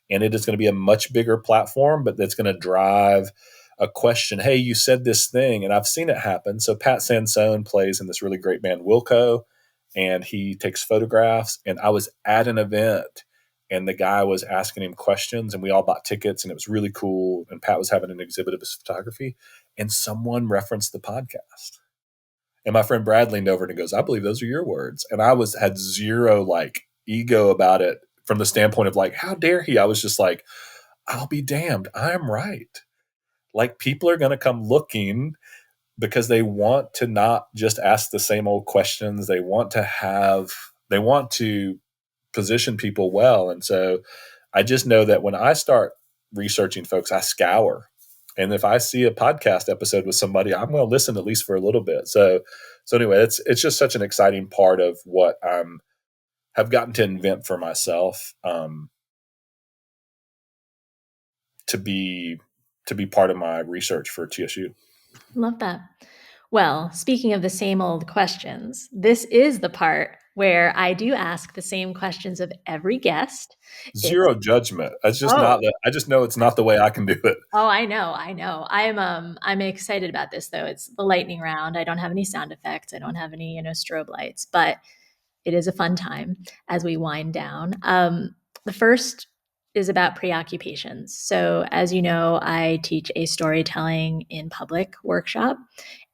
and it is going to be a much bigger platform, but that's going to drive a question. Hey, you said this thing, and I've seen it happen. So Pat Sansone plays in this really great band, Wilco, and he takes photographs. And I was at an event and the guy was asking him questions and we all bought tickets and it was really cool. And Pat was having an exhibit of his photography and someone referenced the podcast. And my friend Brad leaned over and goes, I believe those are your words. And I had zero like ego about it from the standpoint of like, how dare he? I was just like, I'll be damned. I'm right. Like people are going to come looking because they want to not just ask the same old questions. They want to position people well. And so I just know that when I start researching folks, I scour. And if I see a podcast episode with somebody, I'm going to listen at least for a little bit. So anyway, it's just such an exciting part of what have gotten to invent for myself, to be part of my research for TSU. Love that. Well, speaking of the same old questions, this is the part where I do ask the same questions of every guest. Zero judgment. It's just Oh, not that. I just know it's not the way I can do it. I know. I'm excited about this though. It's the lightning round. I don't have any sound effects. I don't have any, strobe lights, but it is a fun time as we wind down. The first is about preoccupations. So, as you know, I teach a storytelling in public workshop.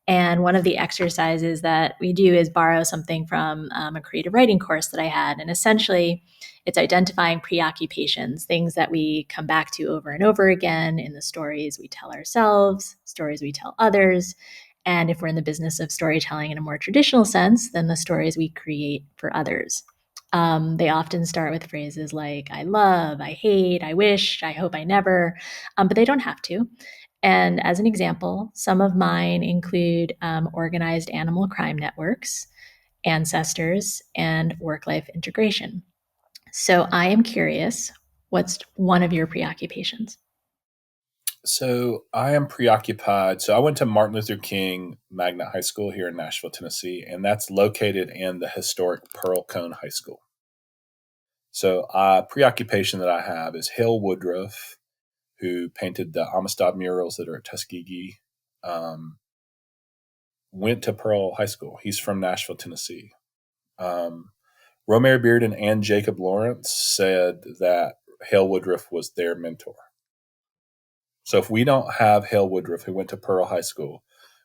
And one of the exercises that we do is borrow something from a creative writing course that I had. And essentially, it's identifying preoccupations, things that we come back to over and over again in the stories we tell ourselves, stories we tell others. And if we're in the business of storytelling in a more traditional sense, then the stories we create for others. They often start with phrases like, I love, I hate, I wish, I hope I never, but they don't have to. And as an example, some of mine include organized animal crime networks, ancestors, and work life integration. So I am curious, what's one of your preoccupations? So I am preoccupied. So I went to Martin Luther King Magnet High School here in Nashville, Tennessee, and that's located in the historic Pearl Cone High School. So preoccupation that I have is Hale Woodruff, who painted the Amistad murals that are at Tuskegee, went to Pearl High School. He's from Nashville, Tennessee. Romare Bearden and Jacob Lawrence said that Hale Woodruff was their mentor. So if we don't have Hale Woodruff, who went to Pearl High School,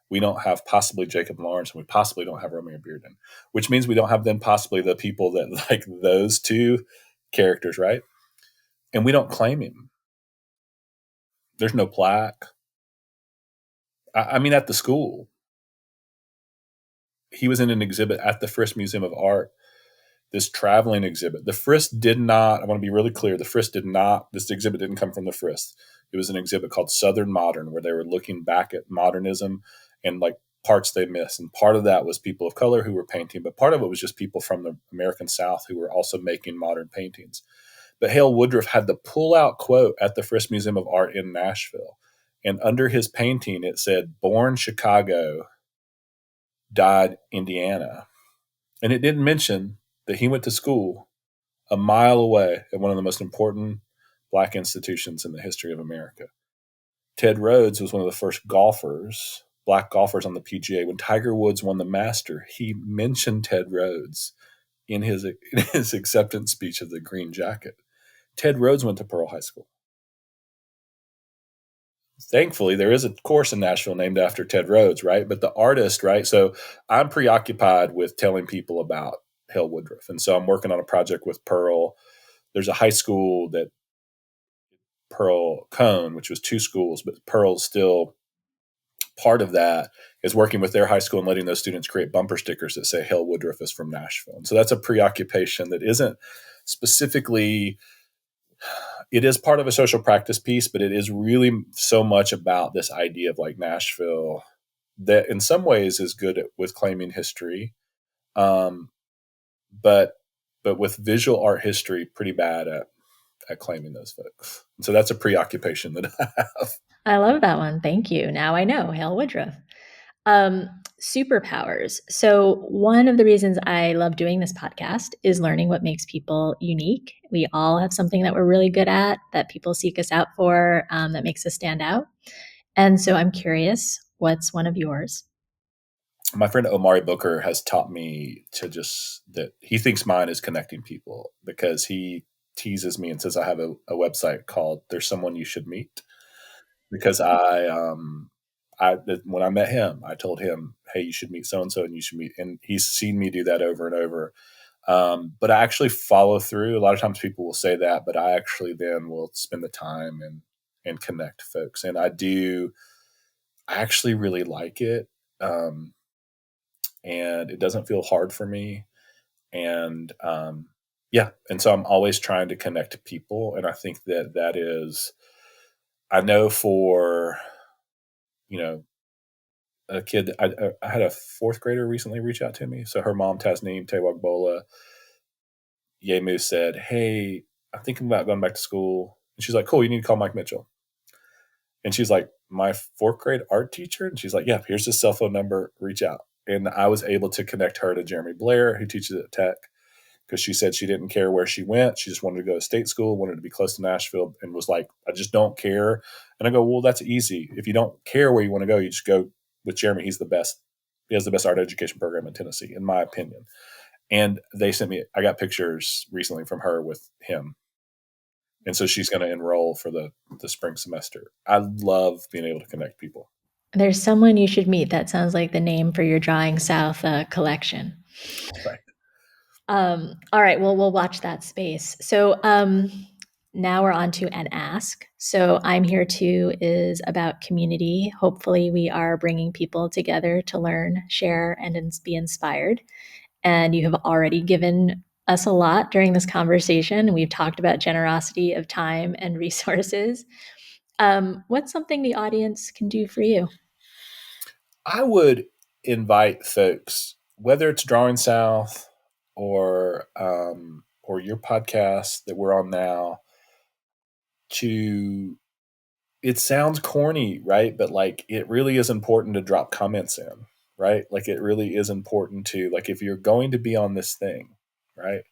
we don't have possibly Jacob Lawrence, and we possibly don't have Romare Bearden, which means we don't have then possibly the people that like those two characters, right? And we don't claim him. There's no plaque. I mean, at the school, he was in an exhibit at the Frisk Museum of Art, this traveling exhibit. The Frisk did not, I want to be really clear, this exhibit didn't come from the Frisk. It was an exhibit called Southern Modern, where they were looking back at modernism and like parts they missed. And part of that was people of color who were painting, but part of it was just people from the American South who were also making modern paintings. But Hale Woodruff had the pull-out quote at the Frisk Museum of Art in Nashville. And under his painting, it said, born Chicago, died Indiana. And it didn't mention that he went to school a mile away at one of the most important black institutions in the history of America. Ted Rhodes was one of the first black golfers on the PGA. When Tiger Woods won the Master, he mentioned Ted Rhodes in his acceptance speech of the green jacket. Ted Rhodes went to Pearl High School. Thankfully, there is a course in Nashville named after Ted Rhodes, right? But the artist, right? So I'm preoccupied with telling people about Hale Woodruff. And so I'm working on a project with Pearl. There's a high school that Pearl Cone, which was two schools, but Pearl's still part of that, is working with their high school and letting those students create bumper stickers that say Hale Woodruff is from Nashville. And so that's a preoccupation that isn't specifically, it is part of a social practice piece, but it is really so much about this idea of like Nashville that in some ways is good with claiming history, um, but with visual art history, pretty bad at claiming those folks. And so that's a preoccupation that I have. I love that one. Thank you. Now I know Hale Woodruff. Um, Superpowers. So, one of the reasons I love doing this podcast is learning what makes people unique. We all have something that we're really good at that people seek us out for, that makes us stand out. And so, I'm curious, what's one of yours? My friend Omari Booker has taught me to just that he thinks mine is connecting people because he teases me and says I have a website called There's Someone You Should Meet because I when I met him, I told him, "Hey, you should meet so and so, and you should meet." And he's seen me do that over and over. But I actually follow through. A lot of times, people will say that, but I actually then will spend the time and connect folks. And I do. I actually really like it, and it doesn't feel hard for me. And yeah, and so I'm always trying to connect to people, and I think that that is. I know for you know a kid. I had a fourth grader recently reach out to me. So her mom, Tasneem Tewagbola Yemu, said, "Hey, I'm thinking about going back to school." And she's like, "Cool, you need to call Mike Mitchell." And she's like, "My fourth grade art teacher?" And she's like, "Yeah, here's his cell phone number. Reach out." And I was able to connect her to Jeremy Blair, who teaches at Tech, because she said she didn't care where she went. She just wanted to go to state school, wanted to be close to Nashville, and was like, "I just don't care." And I go, "Well, that's easy. If you don't care where you want to go, you just go with Jeremy. He's the best. He has the best art education program in Tennessee, in my opinion." And they sent me, I got pictures recently from her with him. And so she's going to enroll for the spring semester. I love being able to connect people. There's someone you should meet. That sounds like the name for your Drawing South collection. Right. All right. Well, we'll watch that space. So now we're on to an ask. So I'm here too is about community. Hopefully, we are bringing people together to learn, share, and be inspired. And you have already given us a lot during this conversation. We've talked about generosity of time and resources. What's something the audience can do for you? I would invite folks, whether it's Drawing South or your podcast that we're on now, to it sounds corny, right? But like it really is important to drop comments in, right? Like it really is important to like if you're going to be on this thing, right?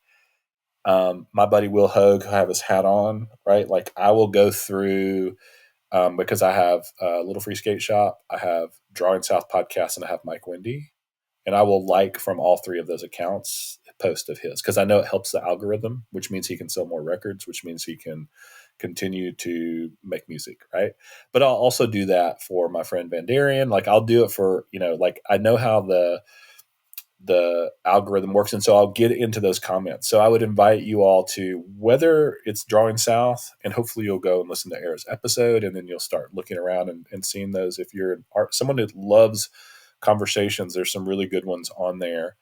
My buddy Will Hogue, who I have his hat on, right? Like I will go through because I have a Little Free Skate Shop, I have Drawing South podcast, and I have Mikewindy, and I will like from all three of those accounts a post of his because I know it helps the algorithm, which means he can sell more records, which means he can continue to make music, right? But I'll also do that for my friend Vandarian. Like I'll do it for like I know how the algorithm works, and so I'll get into those comments. So I would invite you all to, whether it's Drawing South, and hopefully you'll go and listen to Era's episode, and then you'll start looking around and seeing those. If you're someone that loves conversations, there's some really good ones on there.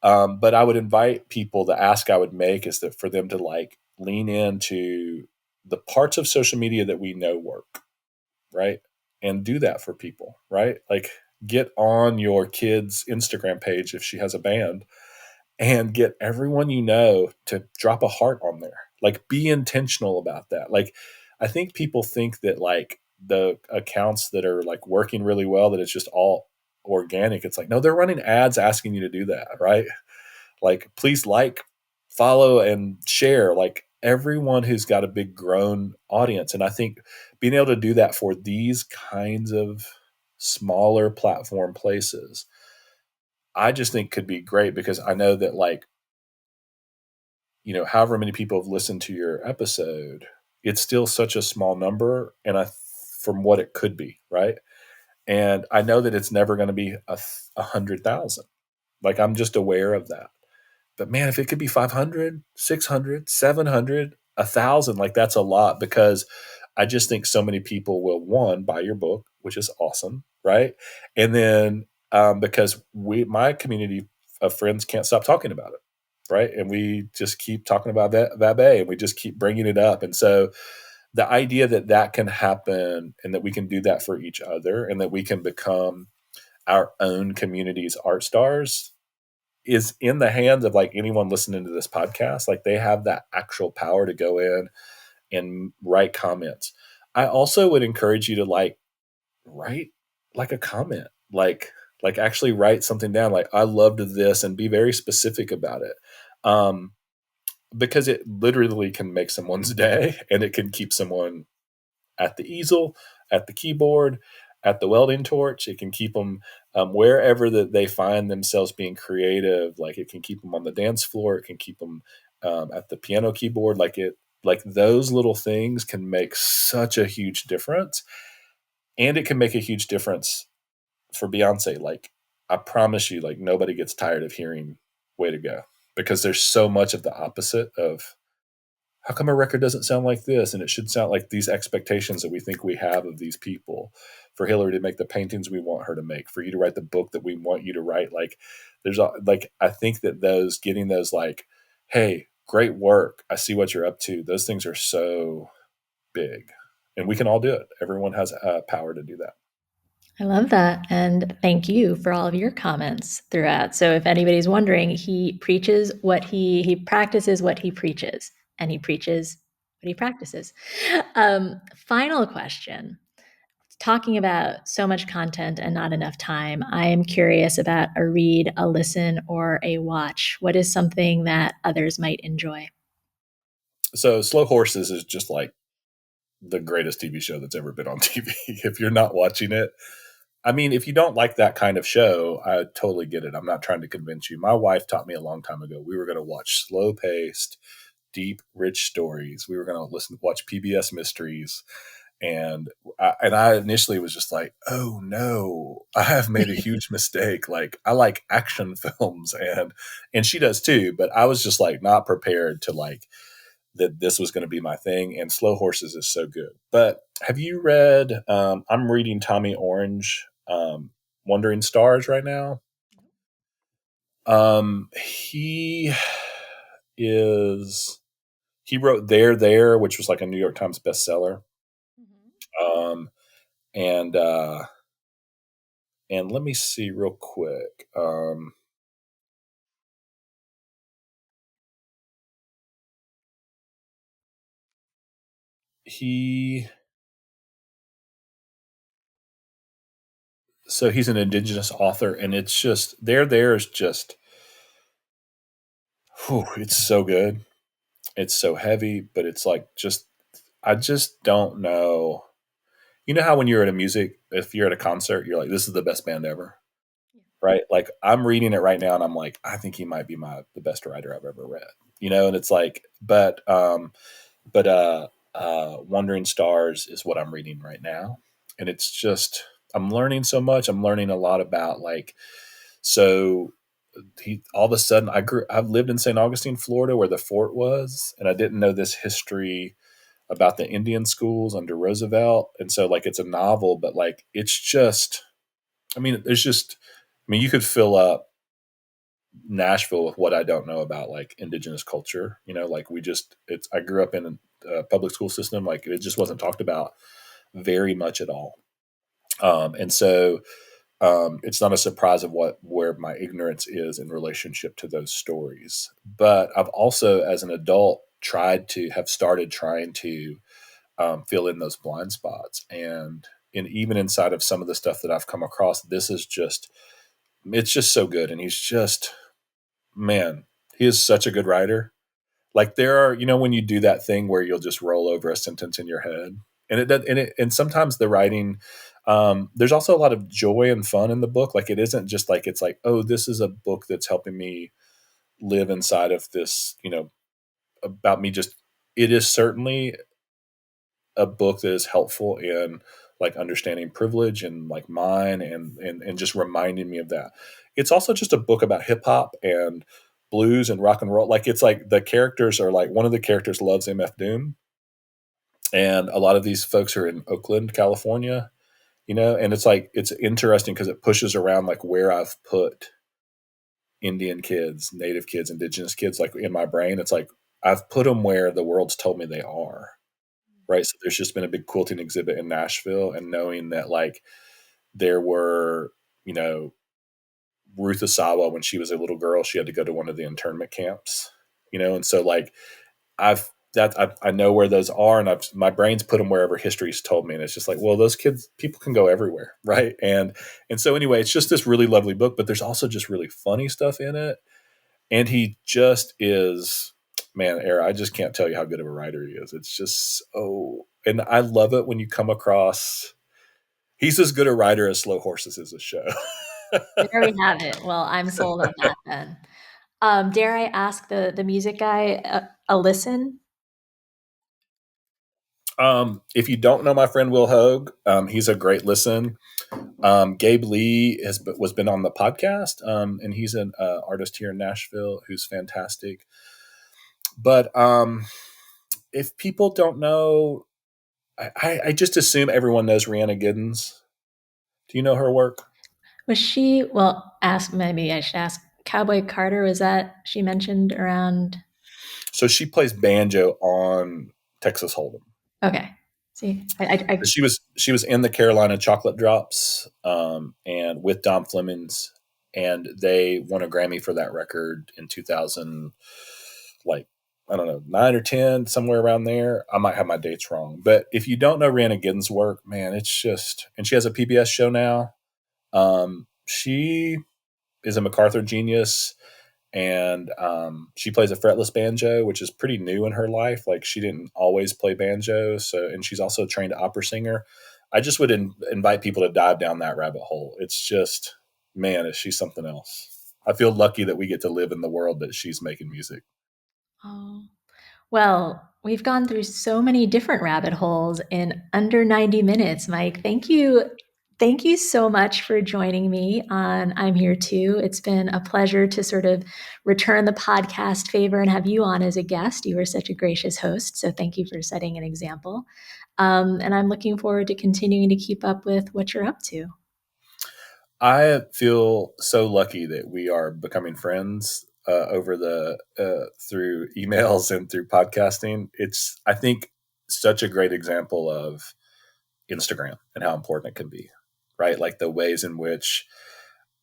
But I would invite people, the ask I would make is that for them to like lean into the parts of social media that we know work, right? And do that for people, right? Like get on your kid's Instagram page if she has a band and get everyone you know to drop a heart on there. Like be intentional about that. Like I think people think that like the accounts that are like working really well, that it's just all organic. It's like, no, they're running ads asking you to do that, right? Like please like, follow, and share. Like everyone who's got a big grown audience. And I think being able to do that for these kinds of smaller platform places, I just think could be great because I know that like however many people have listened to your episode, it's still such a small number, and from what it could be, right? And I know that it's never going to be 100,000. Like, I'm just aware of that. But man, if it could be 500, 600, 700, 1,000, like that's a lot, because I just think so many people will, one, buy your book, which is awesome, right? And then because my community of friends can't stop talking about it, right? And we just keep talking about that and we just keep bringing it up. And so the idea that that can happen and that we can do that for each other and that we can become our own community's art stars is in the hands of like anyone listening to this podcast. Like, they have that actual power to go in and write comments. I also would encourage you to like write like a comment, like actually write something down. Like, I loved this, and be very specific about it. Because it literally can make someone's day, and it can keep someone at the easel, at the keyboard, at the welding torch. It can keep them wherever that they find themselves being creative. Like, it can keep them on the dance floor. It can keep them at the piano keyboard. Like those little things can make such a huge difference, and it can make a huge difference for Beyonce. Like, I promise you, like, nobody gets tired of hearing "Way to Go," because there's so much of the opposite of how come a record doesn't sound like this, and it should sound like these expectations that we think we have of these people. For Hillary to make the paintings we want her to make, for you to write the book that we want you to write, like I think that those getting those like, hey, great work, I see what you're up to, those things are so big, and we can all do it. Everyone has power to do that. I love that. And thank you for all of your comments throughout. So if anybody's wondering, he preaches what he practices what he preaches, and he preaches what he practices. Final question. Talking about so much content and not enough time, I am curious about a read, a listen, or a watch. What is something that others might enjoy? So Slow Horses is just like the greatest TV show that's ever been on TV. If you're not watching it, I mean, if you don't like that kind of show, I totally get it. I'm not trying to convince you. My wife taught me a long time ago. We were going to watch slow paced, deep, rich stories. We were going to watch PBS mysteries. And I initially was just like, oh no, I have made a huge mistake. Like, I like action films, and she does too, but I was just like not prepared to like that this was going to be my thing. And Slow Horses is so good. But have you read? I'm reading Tommy Orange, Wandering Stars right now. He is he wrote There, which was like a New York Times bestseller. Um, and and let me see real quick. He So he's an indigenous author, and it's just There is just, whew, it's so good. It's so heavy, but it's like just I just don't know. You know how when you're at a music, if you're at a concert, you're like, this is the best band ever, right? Like, I'm reading it right now, and I'm like, I think he might be the best writer I've ever read. And it's like, but Wandering Stars is what I'm reading right now, and it's just I'm learning so much. I'm learning a lot about like so he all of a sudden I've lived in St. Augustine, Florida, where the fort was, and I didn't know this history about the Indian schools under Roosevelt. And so like it's a novel, but like it's just you could fill up Nashville with what I don't know about like indigenous culture. Like I grew up in a public school system, like it just wasn't talked about very much at all. And so it's not a surprise of where my ignorance is in relationship to those stories. But I've also, as an adult, started trying to fill in those blind spots. And even inside of some of the stuff that I've come across, it's just so good. And man, he is such a good writer. Like, there are, when you do that thing where you'll just roll over a sentence in your head, and it does, and sometimes the writing, there's also a lot of joy and fun in the book. Like, it isn't just like, it's like, oh, this is a book that's helping me live inside of this, about me just, it is certainly a book that is helpful in like understanding privilege and like mine and just reminding me of that. It's also just a book about hip hop and blues and rock and roll. Like it's like the characters are like one of the characters loves MF Doom, and a lot of these folks are in Oakland, California, and it's like it's interesting because it pushes around like where I've put Indian kids, Native kids, Indigenous kids, like in my brain. It's like I've put them where the world's told me they are, right? So there's just been a big quilting exhibit in Nashville, and knowing that like there were, you know, Ruth Asawa when she was a little girl, she had to go to one of the internment camps, and so like I know where those are, and my brain's put them wherever history's told me, and it's just like, well, those kids, people can go everywhere, right? And so anyway, it's just this really lovely book, but there's also just really funny stuff in it, and he just is, man, Era, I just can't tell you how good of a writer he is. It's just so, and I love it when you come across. He's as good a writer as Slow Horses is a show. There we have it. Well, I'm sold on that then. Dare I ask the music guy a listen? If you don't know my friend Will Hogue, he's a great listen. Gabe Lee was been on the podcast, and he's an artist here in Nashville who's fantastic. But if people don't know, I just assume everyone knows Rhiannon Giddens. Do you know her work? Was she, well, ask, maybe I should ask Cowboy Carter, was that she mentioned around? So she plays banjo on Texas Hold'em. Okay. See, I She was in the Carolina Chocolate Drops, and with Dom Flemings, and they won a Grammy for that record in 2000, like I don't know, 9 or 10, somewhere around there. I might have my dates wrong, but if you don't know Rhiannon Giddens' work, man, it's just, and she has a PBS show now. She is a MacArthur genius, and she plays a fretless banjo, which is pretty new in her life. Like she didn't always play banjo, so, and she's also a trained opera singer. I just would invite people to dive down that rabbit hole. It's just, man, is she something else? I feel lucky that we get to live in the world that she's making music. oh, well, we've gone through so many different rabbit holes in under 90 minutes, Mike. Thank you. Thank you so much for joining me on I'm Here Too. It's been a pleasure to sort of return the podcast favor and have you on as a guest. You were such a gracious host. So thank you for setting an example. And I'm looking forward to continuing to keep up with what you're up to. I feel so lucky that we are becoming friends over the through emails and through podcasting. It's, I think, such a great example of Instagram and how important it can be, right? Like the ways in which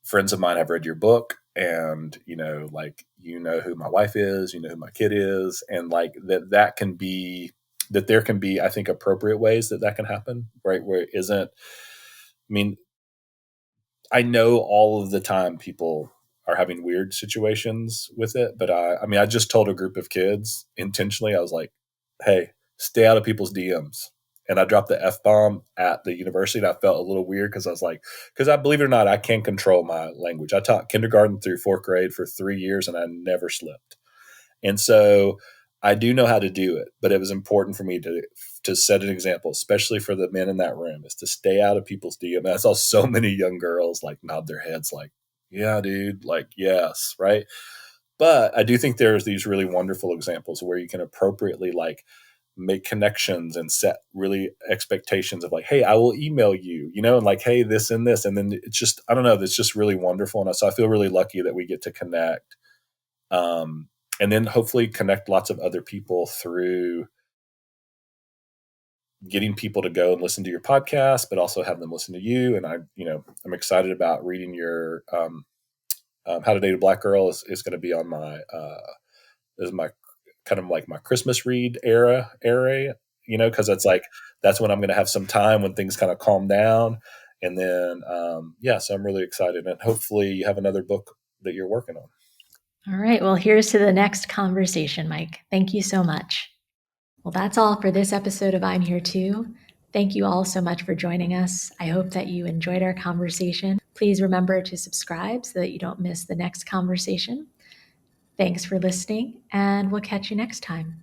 friends of mine have read your book, and like who my wife is, who my kid is, and like that can be, that there can be, I think, appropriate ways that can happen, right? Where it isn't. I mean, I know all of the time people are having weird situations with it, but I mean, I just told a group of kids intentionally, I was like, hey, stay out of people's DMs. And I dropped the F bomb at the university, and I felt a little weird because I was like, because I believe it or not, I can control my language. I taught kindergarten through fourth grade for 3 years, and I never slipped. And so I do know how to do it, but it was important for me to set an example, especially for the men in that room, is to stay out of people's DM. And I saw so many young girls like nod their heads like, yeah, dude, like, yes, right. But I do think there's these really wonderful examples where you can appropriately like make connections and set really expectations of like, hey, I will email you, and like, hey, this and this. And then it's just, I don't know, that's just really wonderful. And so I feel really lucky that we get to connect. And then hopefully connect lots of other people through getting people to go and listen to your podcast, but also have them listen to you. And I'm excited about reading your How to Date a Black Girl is going to be on my is my kind of like my Christmas read area, because it's like that's when I'm going to have some time when things kind of calm down. And then so I'm really excited, and hopefully you have another book that you're working on. All right. Well, here's to the next conversation, Mike. Thank you so much. Well, that's all for this episode of I'm Here Too. Thank you all so much for joining us. I hope that you enjoyed our conversation. Please remember to subscribe so that you don't miss the next conversation. Thanks for listening, and we'll catch you next time.